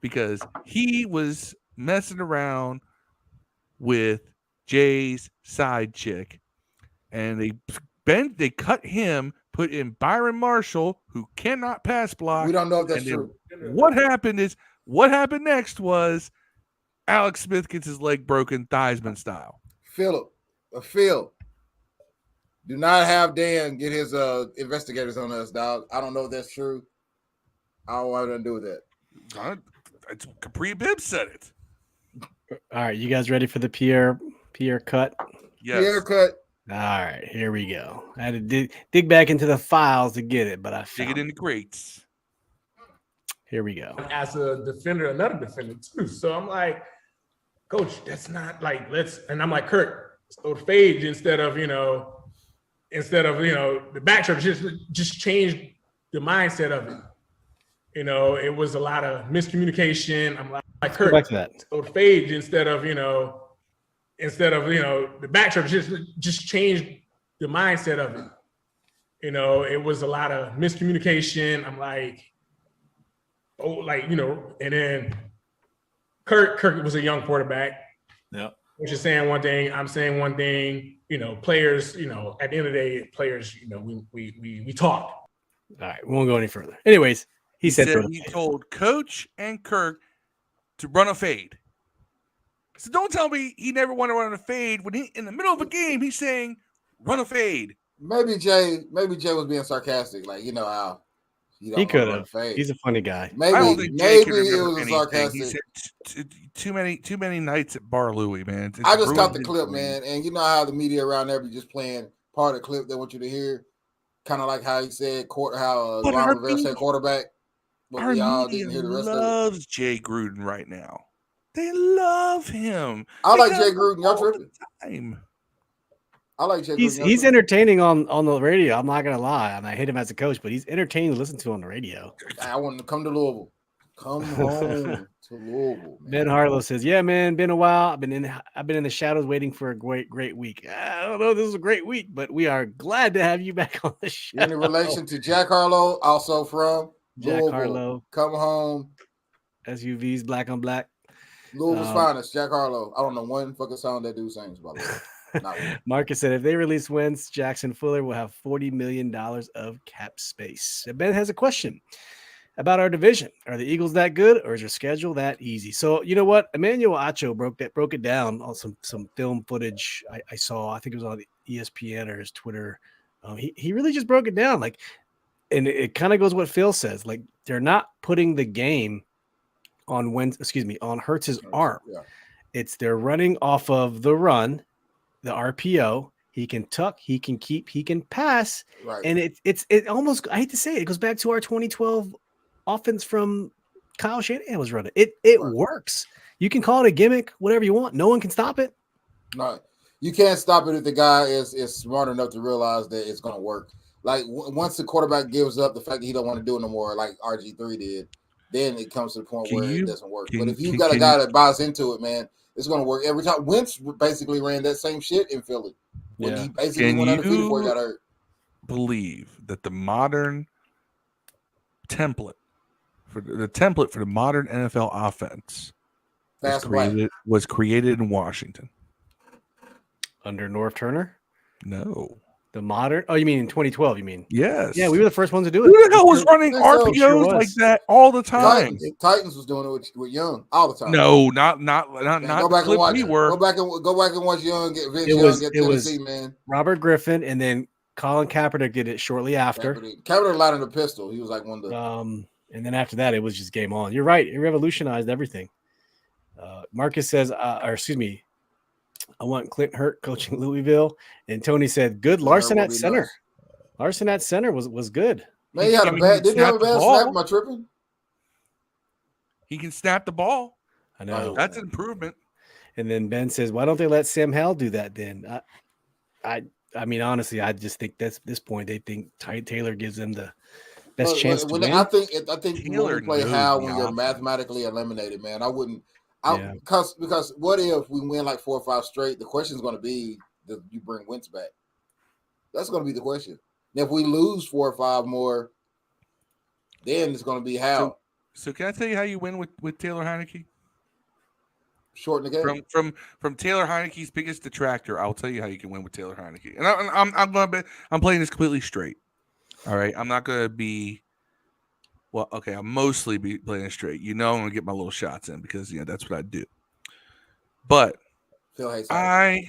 because he was messing around with Jay's side chick. And they cut him, put in Byron Marshall, who cannot pass block. We don't know if that's true. What happened next was Alex Smith gets his leg broken, Theismann style. Phil, do not have Dan get his investigators on us, dog. I don't know if that's true. I don't want to do with that. Capri Bibbs said it. All right, you guys ready for the Pierre cut? Yes. Pierre cut. All right, here we go. I had to dig back into the files to get it, but I found Dig it in the crates. Here we go. As a defender, another defender too. So I'm like, Coach, that's not like and I'm like, Kurt, so fade instead of the backtrap, just change the mindset of it. It was a lot of miscommunication. I'm like Kurt, back to that. so fade instead of the backtrap, just change the mindset of it. It was a lot of miscommunication. I'm like, and then Kirk was a young quarterback. Yeah. Which is saying one thing, I'm saying one thing, players, at the end of the day, players, we talk. All right, we won't go any further. Anyways, he said he told Coach and Kirk to run a fade. So don't tell me he never wanted to run a fade when in the middle of a game, he's saying run a fade. Maybe Jay was being sarcastic, like how he could have. He's a funny guy. Maybe I don't think Jay can it remember was a anything. sarcastic. He said too many nights at Bar Louie, man. It's I just caught ruined the his clip, career. man, and you know how the media around there be just playing part of the clip they want you to hear, kind of like how he said how But Ron our Rivera said quarterback, but Our we all media didn't hear the rest of it. loves Jay Gruden right now. They love him. I like They Jay got him Gruden. Y'all all the tripping? time. I like Jay He's Gruden. he's entertaining on the radio. I'm not gonna lie. I hate him as a coach, but he's entertaining to listen to on the radio. I want to come to Louisville. Come home to Louisville, man. Ben Harlow says, "Yeah, man, been a while. I've been in the shadows waiting for a great week. I don't know if this is a great week, but we are glad to have you back on the show." You're in relation to Jack Harlow, also from Jack Louisville. Harlow, Come home. SUVs, black on black. Louisville's finest, Jack Harlow. I don't know one fucking song that dude sings, by the way. Not one. Marcus said, if they release Wentz, Jackson Fuller will have $40 million of cap space. Ben has a question about our division. Are the Eagles that good, or is your schedule that easy? So you know what? Emmanuel Acho broke it down on some film footage I saw. I think it was on ESPN or his Twitter. He really just broke it down. And it kind of goes what Phil says. Like, they're not putting the game on Hurts's arm. Yeah. They're running off of the run, the RPO. He can tuck, he can keep, he can pass. Right. And it almost, I hate to say it goes back to our 2012 offense from Kyle Shanahan was running. It works. You can call it a gimmick, whatever you want. No one can stop it. No, you can't stop it if the guy is smart enough to realize that it's going to work. Like once the quarterback gives up the fact that he don't want to do it no more, like RG3 did, then it comes to the point where it doesn't work. But if you've got a guy that buys into it, man, it's going to work every time. Wentz basically ran that same shit in Philly. When he basically went undefeated before he got hurt. Believe that the modern template for the modern NFL offense was created in Washington under Norv Turner? No. The modern? Oh, you mean in 2012? You mean? Yes. Yeah, we were the first ones to do it. Who the hell was running RPOs like that all the time? Titans was doing it with Young all the time. No, not go back and watch. Go back and watch Young get Vince Young get Tennessee, man. Robert Griffin and then Colin Kaepernick did it shortly after. Kaepernick lighted a pistol. He was like one of the. And then after that, it was just game on. You're right. It revolutionized everything. Marcus says, I want Clint Hurt coaching Louisville. And Tony said, good. Larson at center. Nice. Larson at center was good. Man, he had a bad. Didn't he have a bad snap? Am I tripping? He can snap the ball. I know. That's an improvement. And then Ben says, why don't they let Sam Howell do that then? I mean, honestly, I just think that's this point. They think Ty Taylor gives them best chance to win. I think when Taylor we play knows Hal, the when you're offense. mathematically eliminated, man, I wouldn't. Yeah. Because what if we win like 4 or 5 straight? The question is going to be, do you bring Wentz back? That's going to be the question. And if we lose 4 or 5 more, then it's going to be Hal. So can I tell you how you win with Taylor Heineke? Shorten the game. From Taylor Heineke's biggest detractor, I'll tell you how you can win with Taylor Heineke. And I'm playing this completely straight. All right, I'm not gonna be. Well, okay, I'll mostly be playing it straight. I'm gonna get my little shots in because that's what I do. But Phil hates I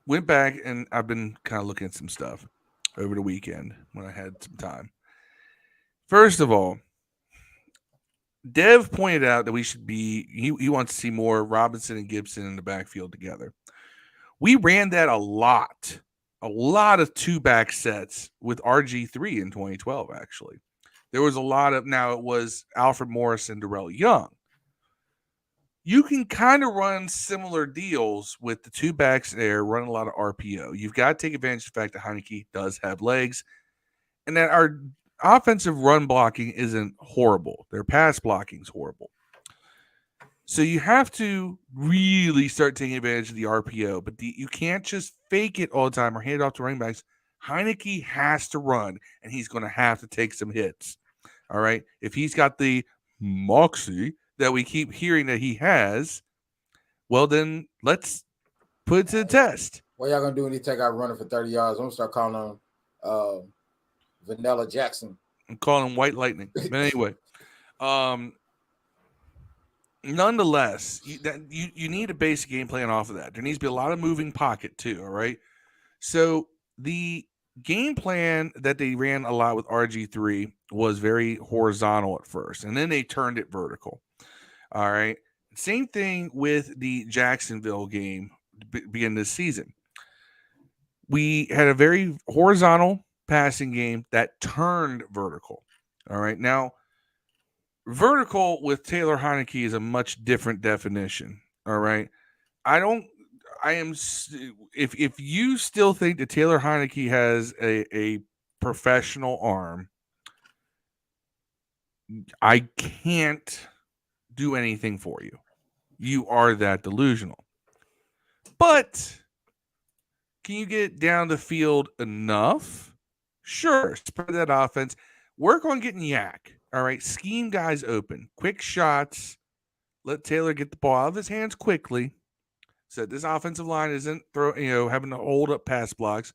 went back and I've been kind of looking at some stuff over the weekend when I had some time. First of all, Dev pointed out that we should be. He wants to see more Robinson and Gibson in the backfield together. We ran that a lot of 2-back sets with RG3 in 2012. Actually, there was a lot of. Now it was Alfred Morris and Darrell Young. You can kind of run similar deals with the 2-backs there, run a lot of RPO. You've got to take advantage of the fact that Heineke does have legs, and that our offensive run blocking isn't horrible. Their pass blocking is horrible. So you have to really start taking advantage of the RPO, but you can't just fake it all the time or hand it off to running backs. Heineke has to run, and he's going to have to take some hits. All right? If he's got the moxie that we keep hearing that he has, well, then let's put it to the test. What y'all going to do when he take out running for 30 yards? I'm going to start calling him Vanilla Jackson. I'm calling him White Lightning. But anyway, nonetheless, you need a basic game plan off of that. There needs to be a lot of moving pocket too, all right? So the game plan that they ran a lot with RG3 was very horizontal at first, and then they turned it vertical. All right. Same thing with the Jacksonville game beginning this season. We had a very horizontal passing game that turned vertical. All right. Now, vertical with Taylor Heineke is a much different definition. All right. If you still think that Taylor Heineke has a professional arm, I can't do anything for you. You are that delusional. But can you get down the field enough? Sure. Spread that offense. Work on getting yak. All right. Scheme guys open. Quick shots. Let Taylor get the ball out of his hands quickly. So this offensive line isn't having to hold up pass blocks.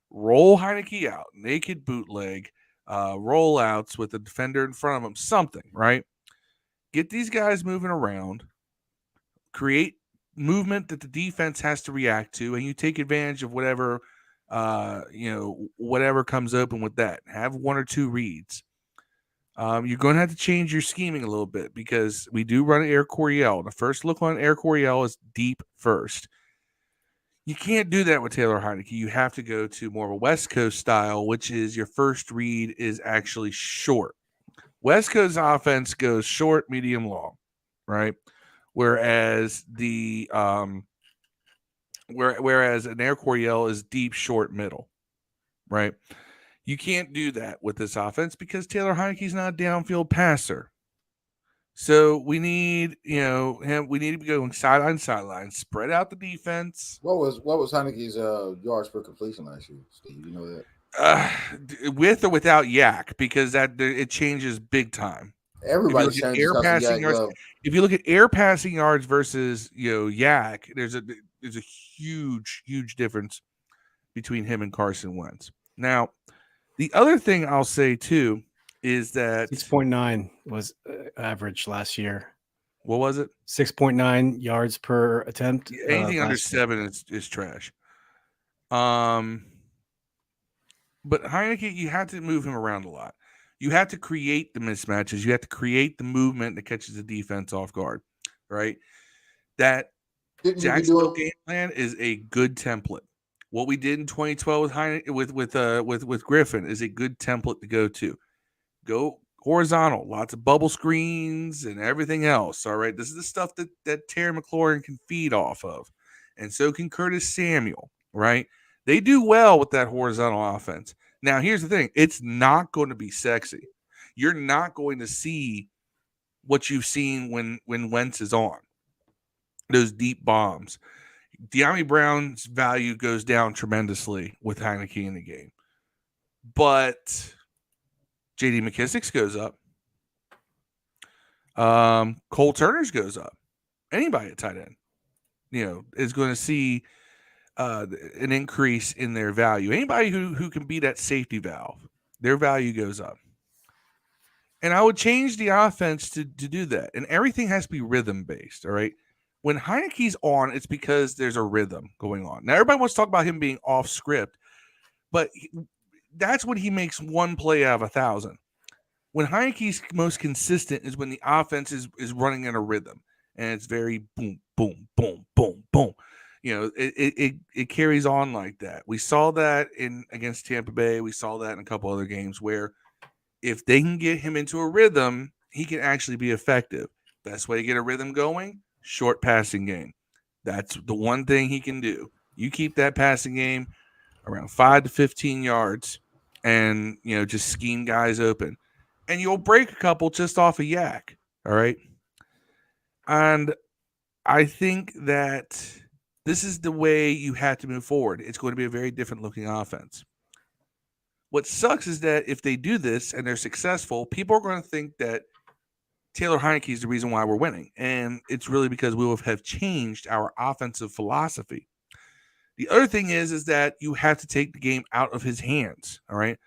Roll Heineke out. Naked bootleg. Rollouts with the defender in front of him. Something, right? Get these guys moving around. Create movement that the defense has to react to, and you take advantage of whatever whatever comes open with that. Have 1 or 2 reads. You're going to have to change your scheming a little bit because we do run Air Coryell. The first look on Air Coryell is deep first. You can't do that with Taylor Heineke. You have to go to more of a West Coast style, which is your first read is actually short. West Coast offense goes short, medium, long, right? Whereas whereas an Air Coryell is deep, short, middle, right? You can't do that with this offense because Taylor Heineke's not a downfield passer. So we need, him. We need to be going sideline, spread out the defense. What was Heineke's yards per completion last year, Steve? You know that? With or without yak, because it changes big time. Everybody changes air passing yards. If you look at air passing yards versus yak, there's a huge difference between him and Carson Wentz. Now, the other thing I'll say too is that 6.9 was average last year. What was it? 6.9 yards per attempt. Anything under 7 is trash. But Heineke, you have to move him around a lot. You have to create the mismatches. You have to create the movement that catches the defense off guard, right? That Jacksonville game plan is a good template. What we did in 2012 with Griffin is a good template to go to. Go horizontal, lots of bubble screens and everything else. All right, this is the stuff that Terry McLaurin can feed off of, and so can Curtis Samuel. Right? They do well with that horizontal offense. Now, here's the thing. It's not going to be sexy. You're not going to see what you've seen when Wentz is on. Those deep bombs. De'Ami Brown's value goes down tremendously with Heineke in the game. But J.D. McKissick's goes up. Cole Turner's goes up. Anybody at tight end, is going to see an increase in their value. Anybody who can be that safety valve, their value goes up. And I would change the offense to do that. And everything has to be rhythm based. All right. When Heineke's on, it's because there's a rhythm going on. Now, everybody wants to talk about him being off script, but that's when he makes one play out of 1,000. When Heineke's most consistent is when the offense is running in a rhythm, and it's very boom, boom, boom, boom, boom. It carries on like that. We saw that against Tampa Bay. We saw that in a couple other games where if they can get him into a rhythm, he can actually be effective. Best way to get a rhythm going, short passing game. That's the one thing he can do. You keep that passing game around 5 to 15 yards and, just scheme guys open. And you'll break a couple just off a yak, all right? And I think that this is the way you have to move forward. It's going to be a very different looking offense. What sucks is that if they do this and they're successful, people are going to think that Taylor Heineke is the reason why we're winning. And it's really because we will have changed our offensive philosophy. The other thing is that you have to take the game out of his hands, all right?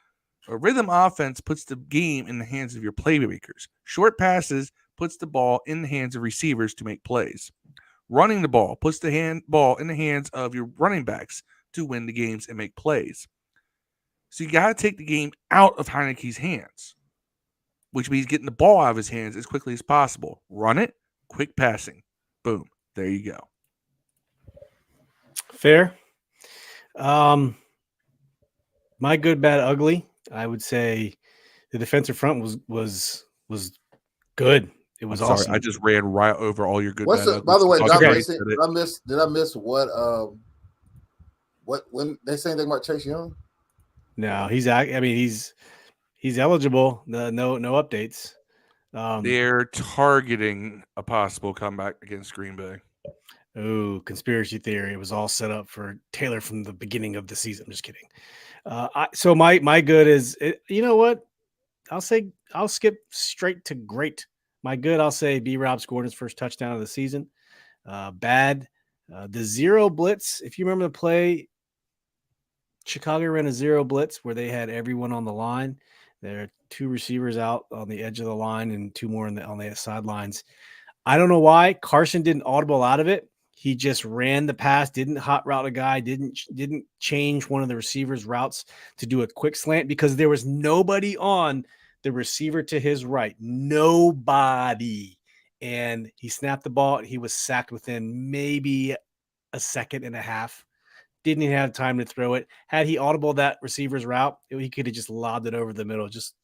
A rhythm offense puts the game in the hands of your playmakers. Short passes puts the ball in the hands of receivers to make plays. Running the ball puts the ball in the hands of your running backs to win the games and make plays. So you got to take the game out of Heineke's hands, which means getting the ball out of his hands as quickly as possible. Run it, quick passing. Boom. There you go. Fair. My good, bad, ugly. I would say the defensive front was good. It was awesome. Sorry, I just ran right over all your good. What's bad, by the way, ugly. did I miss what when they say anything about Chase Young? No, he's eligible. No updates. They're targeting a possible comeback against Green Bay. Oh, conspiracy theory. It was all set up for Taylor from the beginning of the season. I'm just kidding. So my good is, you know what? I'll skip straight to great. My good, I'll say B-Rob scored his first touchdown of the season. Bad, the zero blitz. If you remember the play, Chicago ran a zero blitz where they had everyone on the line. There are 2 receivers out on the edge of the line and 2 more on the sidelines. I don't know why Carson didn't audible out of it. He just ran the pass, didn't hot route a guy, didn't change one of the receivers' routes to do a quick slant because there was nobody on the receiver to his right. Nobody. And he snapped the ball and he was sacked within maybe a second and a half. Didn't even have time to throw it. Had he audible that receiver's route, he could have just lobbed it over the middle. Just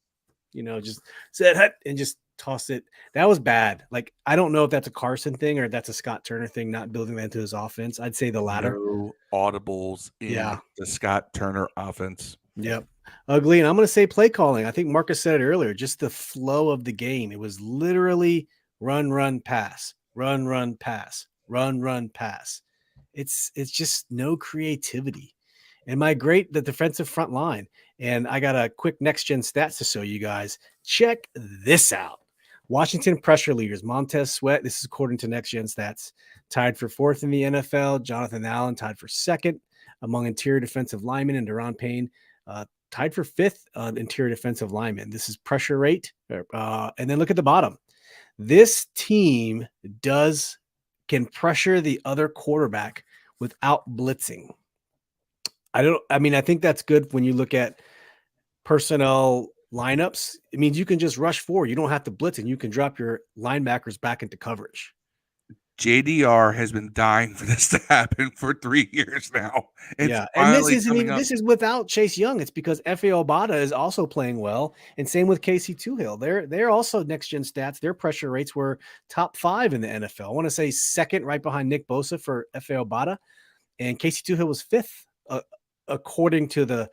said hut and just tossed it. That was bad. Like, I don't know if that's a Carson thing or that's a Scott Turner thing, not building that into his offense. I'd say the latter. No audibles in the Scott Turner offense. Yep. Ugly. And I'm going to say play calling. I think Marcus said it earlier, just the flow of the game. It was literally run, pass, run, pass, run, pass. It's just no creativity. And the defensive front line. And I got a quick next-gen stats to show you guys. Check this out. Washington pressure leaders, Montez Sweat, this is according to next-gen stats, tied for 4th in the NFL. Jonathan Allen tied for 2nd among interior defensive linemen, and Deron Payne tied for 5th interior defensive linemen. This is pressure rate. And then look at the bottom. This team can pressure the other quarterback without blitzing. I think that's good when you look at personnel lineups. It means you can just rush forward. You don't have to blitz and you can drop your linebackers back into coverage. JDR has been dying for this to happen for 3 years now. And this is without Chase Young. It's because Efe Obada is also playing well, and same with Casey Toohill. They're also next gen stats. Their pressure rates were top 5 in the NFL. I want to say 2nd, right behind Nick Bosa for Efe Obada, and Casey Toohill was 5th according to the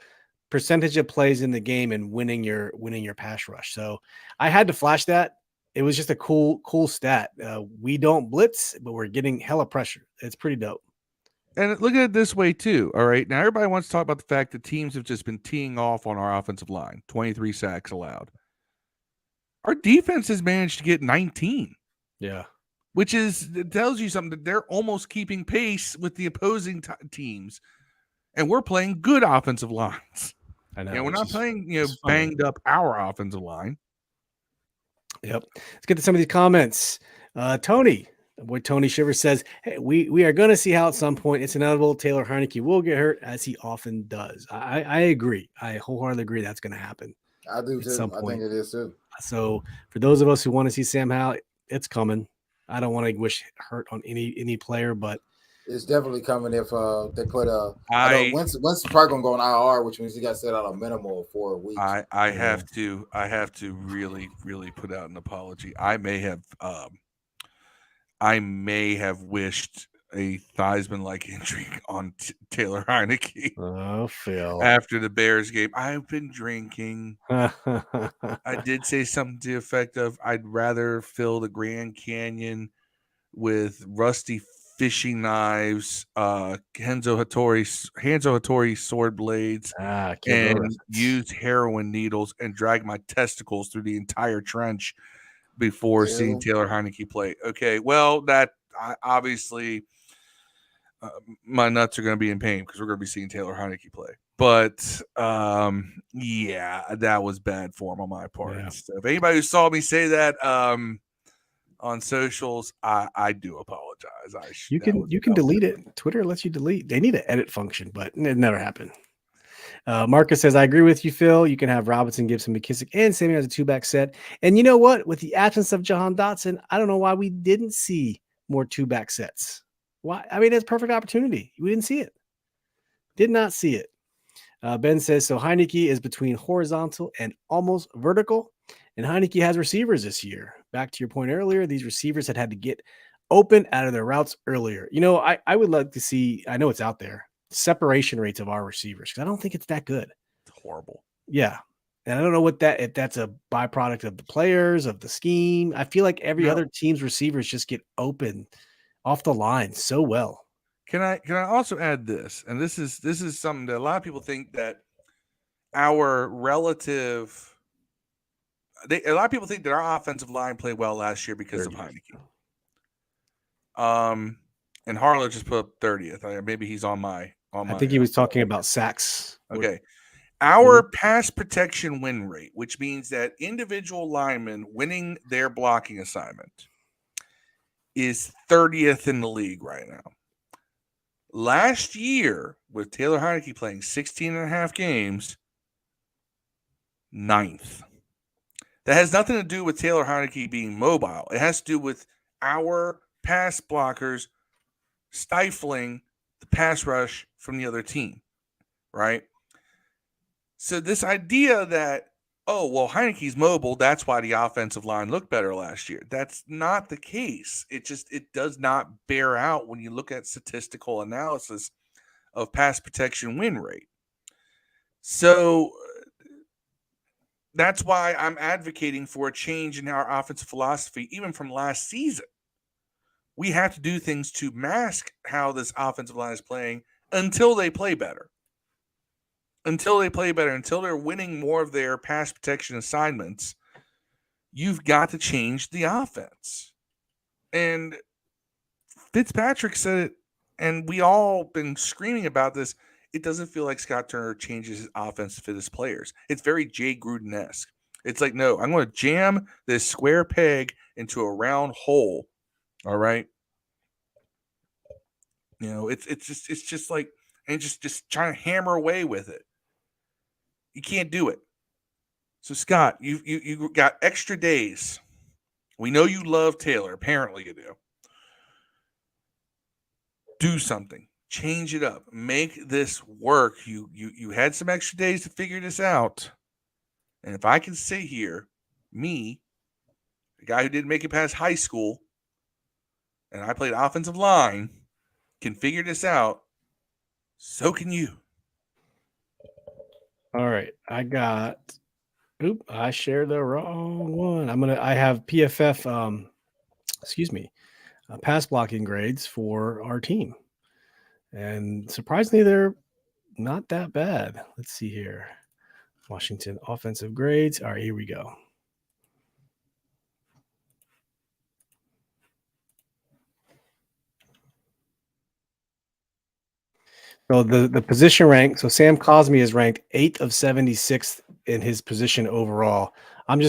percentage of plays in the game and winning your pass rush. So I had to flash that. It was just a cool stat. We don't blitz, but we're getting hella pressure. It's pretty dope. And look at it this way, too. All right. Now, everybody wants to talk about the fact that teams have just been teeing off on our offensive line, 23 sacks allowed. Our defense has managed to get 19. Yeah. Which it tells you something that they're almost keeping pace with the opposing teams. And we're playing good offensive lines. I know. We're not playing, banged up our offensive line. Yep. Let's get to some of these comments. Tony. Boy, Tony Shiver says, hey, we are going to see how at some point it's inevitable Taylor Heineke will get hurt, as he often does. I agree. I wholeheartedly agree that's going to happen. I do too. Some I point. think it is too. So for those of us who want to see Sam Howell, it's coming. I don't want to wish hurt on any player, but it's definitely coming if they put Wentz probably gonna go on IR, which means he got set out a minimum of 4 weeks. I have to really, really put out an apology. I may have wished a Theismann-like injury on Taylor Heineke. Oh, Phil. After the Bears game. I've been drinking. I did say something to the effect of, I'd rather fill the Grand Canyon with rusty fishing knives, Hanzo Hattori sword blades, and use heroin needles and drag my testicles through the entire trench before seeing Taylor Heineke play. Okay, well, that obviously my nuts are going to be in pain because we're going to be seeing Taylor Heineke play. But yeah, that was bad form on my part. Yeah. So if anybody who saw me say that on socials, I do apologize. You can delete it. Twitter lets you delete. They need an edit function, but it never happened. Marcus says, I agree with you, Phil. You can have Robinson, Gibson, McKissick, and Sammy as a 2-back set. And you know what? With the absence of Jahan Dotson, I don't know why we didn't see more 2-back sets. Why? I mean, it's a perfect opportunity. We didn't see it. Did not see it. Ben says, so Heineke is between horizontal and almost vertical. And Heineke has receivers this year. Back to your point earlier, these receivers had to get open out of their routes earlier. I would like to see, I know it's out there, separation rates of our receivers, because I don't think it's that good. It's horrible. Yeah. And I don't know if that's a byproduct of the players, of the scheme. I feel like every other team's receivers just get open off the line so well. Can I also add this? And this is something that a lot of people think that our relative a lot of people think that our offensive line played well last year because of Heineke. And Harlow just put up 30th. Maybe he's on my. I think he was talking about sacks. Okay. Our pass protection win rate, which means that individual linemen winning their blocking assignment, is 30th in the league right now. Last year, with Taylor Heineke playing 16 and a half games, 9th. That has nothing to do with Taylor Heineke being mobile. It has to do with our pass blockers stifling the pass rush from the other team, right? So this idea that, Heineke's mobile, that's why the offensive line looked better last year. That's not the case. It does not bear out when you look at statistical analysis of pass protection win rate. So that's why I'm advocating for a change in our offensive philosophy, even from last season. We have to do things to mask how this offensive line is playing until they play better. Until they're winning more of their pass protection assignments, you've got to change the offense. And Fitzpatrick said it, and we all been screaming about this. It doesn't feel like Scott Turner changes his offense to fit his players. It's very Jay Gruden-esque. It's like, no, I'm going to jam this square peg into a round hole. All right. It's just like, and just trying to hammer away with it. You can't do it. So Scott, you got extra days. We know you love Taylor. Apparently you do. Do something. Change it up. Make this work. You had some extra days to figure this out. And if I can sit here, me, the guy who didn't make it past high school, and I played offensive line, can figure this out, so can you. All right. I shared the wrong one. I have PFF, pass blocking grades for our team. And surprisingly, they're not that bad. Let's see here. Washington offensive grades. All right, here we go. So the position rank. So Sam Cosmi is ranked 8th of 76th in his position overall. I'm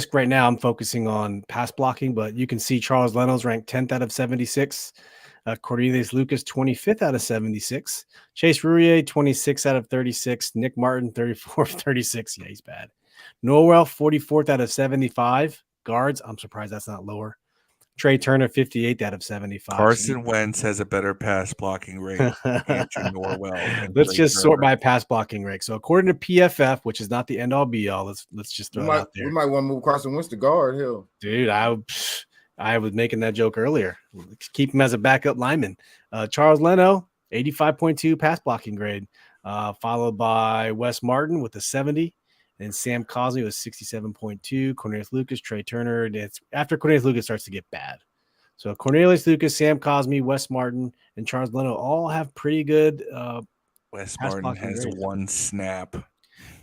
focusing on pass blocking, but you can see Charles Leno's ranked 10th out of 76. Cornelius Lucas, 25th out of 76. Chase Rourier, 26 out of 36. Nick Martin, 34th, 36. Yeah, he's bad. Norwell, 44th out of 75. Guards, I'm surprised that's not lower. Trey Turner, 58th out of 75. Carson Wentz has a better pass blocking rate than Andrew Norwell. And Let's Trey just Turner. sort by pass blocking rate. So according to PFF, which is not the end all be all, let's just throw it out there. We might want to move Carson Wentz to guard. Hell, Dude, I was making that joke earlier. Keep him as a backup lineman. Charles Leno, 85.2 pass blocking grade, followed by Wes Martin with a 70. And Sam Cosmi was 67.2. Cornelius Lucas, Trey Turner. It's after Cornelius Lucas starts to get bad. So Cornelius Lucas, Sam Cosmi, Wes Martin, and Charles Leno all have pretty good. Wes pass Martin blocking has grades. one snap.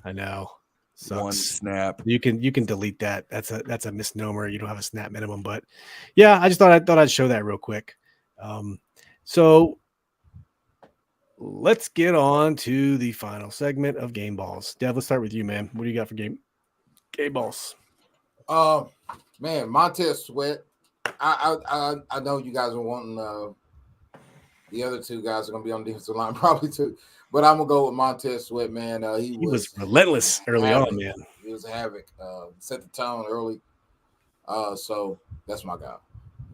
I know. Sucks. One snap. You can delete that. That's a misnomer. You don't have a snap minimum, but yeah, I just thought I'd show that real quick. So let's get on to the final segment of Game Balls. Dev, let's start with you, man. What do you got for game balls? Man, Montez Sweat. I know you guys are wanting the other two guys are gonna be on the defensive line probably too, but I'm gonna go with Montez Sweat, man. He was relentless early havoc. on, man. He was havoc. Set the tone early. So that's my guy.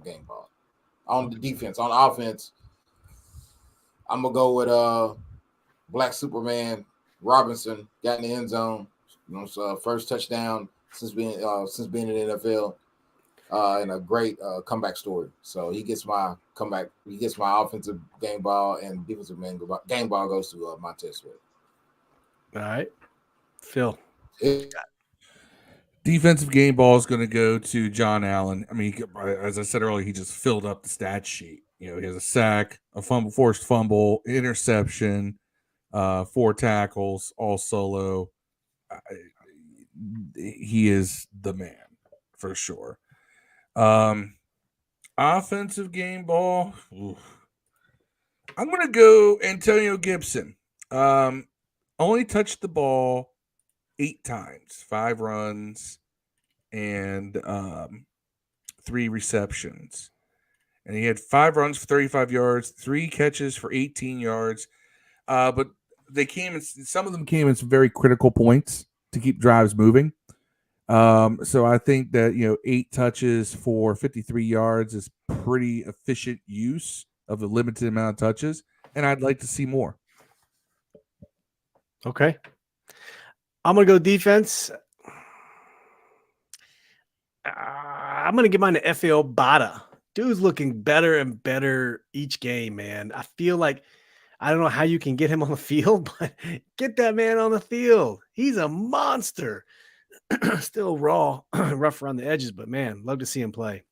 Game ball. On the defense, on offense, I'm gonna go with Black Superman Robinson. Got in the end zone. First touchdown since being in the NFL. And a great comeback story. So he gets my comeback. He gets my offensive game ball, and defensive game ball goes to Montez Sweat. All right, Phil. Defensive game ball is going to go to John Allen. I mean, as I said earlier, he just filled up the stat sheet. He has a sack, a forced fumble, interception, 4 tackles, all solo. He is the man for sure. Offensive game ball. Oof. I'm going to go Antonio Gibson. Only touched the ball 8 times, 5 runs, and 3 receptions. And he had 5 runs for 35 yards, 3 catches for 18 yards. But some of them came in some very critical points to keep drives moving. So I think that 8 touches for 53 yards is pretty efficient use of the limited amount of touches, and I'd like to see more. Okay. I'm going to go defense. I'm going to give mine to F.A.O. Bada. Dude's looking better and better each game, man. I feel like I don't know how you can get him on the field, but get that man on the field. He's a monster. Still raw, rough around the edges, but man, love to see him play.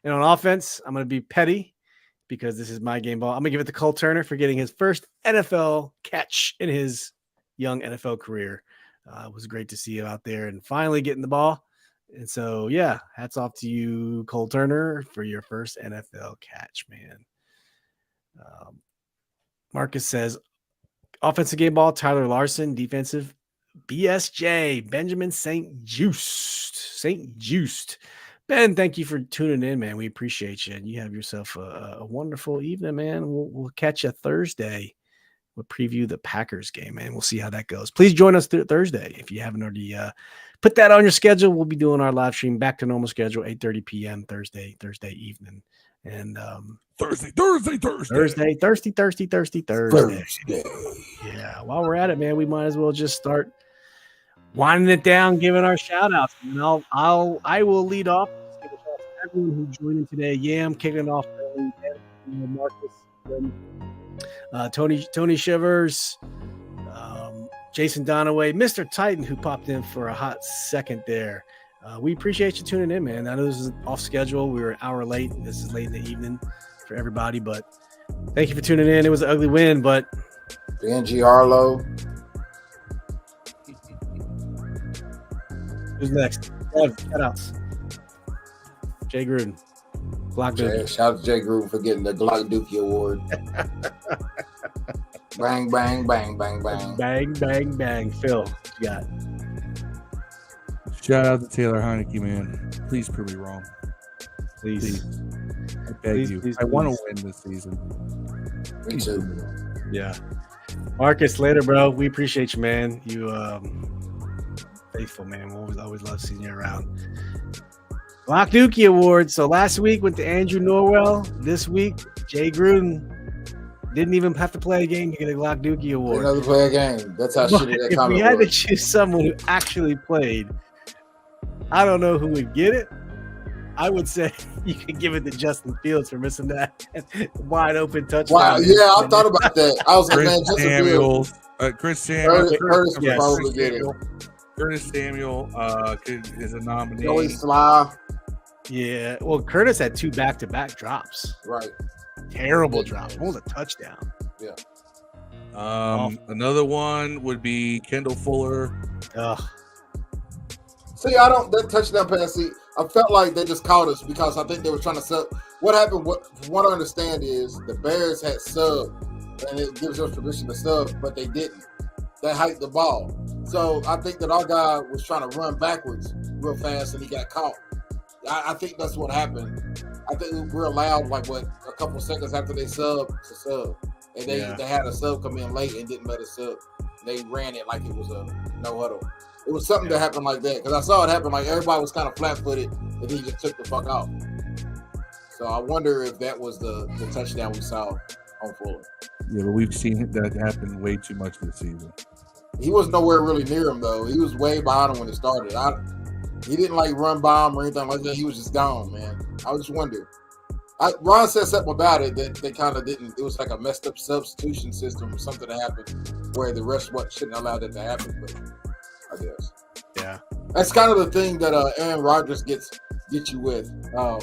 And on offense, I'm going to be petty because this is my game ball. I'm going to give it to Cole Turner for getting his first NFL catch in his young NFL career. It was great to see you out there and finally getting the ball. And so, yeah, hats off to you, Cole Turner, for your first NFL catch, man. Marcus says, offensive game ball, Tyler Larson, defensive, BSJ, Benjamin St. Just. Ben, thank you for tuning in, man. We appreciate you. And you have yourself a wonderful evening, man. We'll catch you Thursday. We'll preview the Packers game, man. We'll see how that goes. Please join us Thursday. If you haven't already put that on your schedule, we'll be doing our live stream back to normal schedule, 8:30 p.m. Thursday evening. And Thursday. Yeah, while we're at it, man, we might as well just start winding it down, giving our shout outs. And I will lead off. Let's give a shout out to everyone who joined in today. Yeah, I'm kicking it off early. Marcus, Tony Shivers, Jason Donaway, Mr. Titan, who popped in for a hot second there. We appreciate you tuning in, man. I know this is off schedule. We were an hour late. This is late in the evening for everybody, but thank you for tuning in. It was an ugly win, but Benji Harlow. who's next? Shout outs. Jay Gruden. Glock Dookie. Shout out to Jay Gruden for getting the Glock Dookie Award. Bang, bang, bang, bang, bang. Bang, bang, bang. Phil, what you got? Shout out to Taylor Heineke, man. Please prove me wrong. Please. I beg you. Please, I want to please. win this season. Me too. Yeah. Marcus, later, bro. We appreciate you, man. You faithful, man. We always love seeing you around. Glock Dookie Award. So last week went to Andrew Norwell. This week, Jay Gruden didn't even have to play a game to get a Glock Dookie Award. Another play a game. That's how But shitty that if comment we had to was. choose someone who actually played, I don't know who would get it. I would say you could give it to Justin Fields for missing that wide open touchdown. Wow, yeah, I thought about that. I was like, man, Chris Justin Fields. Samuel. Chris Samuel. Curtis would yes. probably get it. Curtis Samuel is a nominee. Joey Sly. Yeah. Well, Curtis had 2 back-to-back drops. Right. Terrible drops. What was a touchdown? Another one would be Kendall Fuller. Ugh. See, that touchdown pass, see, I felt like they just caught us because I think they were trying to sub. What happened, from what I understand is the Bears had sub, and it gives us permission to sub, but they didn't. They hiked the ball. So I think that our guy was trying to run backwards real fast, and he got caught. I think that's what happened. I think we're allowed, a couple seconds after they sub to sub. And they had a sub come in late and didn't let us sub. They ran it like it was a no huddle. It was something that happened like that because I saw it happen. Like everybody was kind of flat-footed, and he just took the fuck off. So I wonder if that was the touchdown we saw on Fuller. Yeah, but we've seen that happen way too much this season. He was nowhere really near him though. He was way behind him when it started. He didn't run by him or anything like that. He was just gone, man. I just wonder. Ron said something about it that they kind of didn't. It was like a messed up substitution system or something that happened where the rest shouldn't allow that to happen. But I guess. Yeah. That's kind of the thing that Aaron Rodgers gets you with a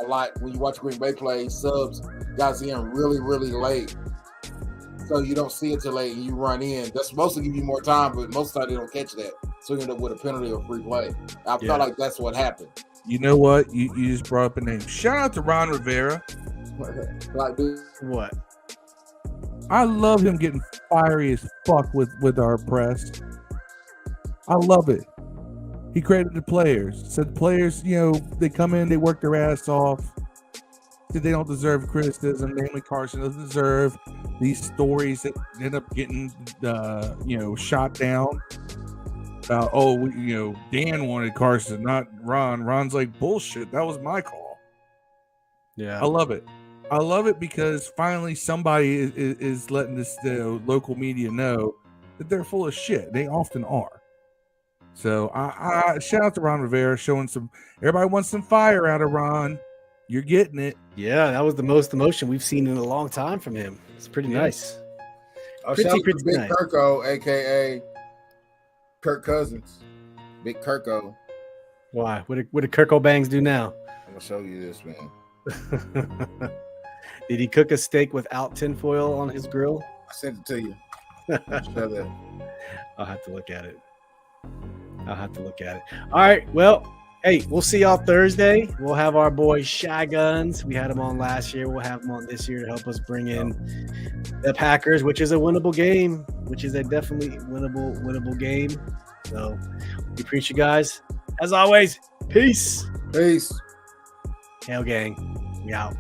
lot when you watch Green Bay play. Subs guys in really, really late, so you don't see it till late and you run in. That's supposed to give you more time, but most of the time they don't catch that, so you end up with a penalty or free play. I felt like that's what happened. You know what? You just brought up a name. Shout out to Ron Rivera. What? I love him getting fiery as fuck with our press. I love it. He credited the players. Said players, they come in, they work their ass off. Said they don't deserve criticism. Namely, Carson doesn't deserve these stories that end up getting, shot down. About, Dan wanted Carson, not Ron. Ron's like, bullshit. That was my call. Yeah. I love it. I love it because finally somebody is letting this local media know that they're full of shit. They often are. So I shout out to Ron Rivera showing everybody wants some fire out of Ron. You're getting it. Yeah, that was the most emotion we've seen in a long time from him. It's pretty nice. Shout out to Big Kirko, a.k.a. Kirk Cousins. Big Kirko. Why? What did Kirko Bangs do now? I'm going to show you this, man. Did he cook a steak without tinfoil on his grill? I sent it to you. Show that. I'll have to look at it. All right. Well, hey, we'll see y'all Thursday. We'll have our boy Shy Guns. We had him on last year. We'll have him on this year to help us bring in the Packers, which is a winnable game, which is a definitely winnable game. So we appreciate you guys. As always, peace. Peace. Hail gang. We out.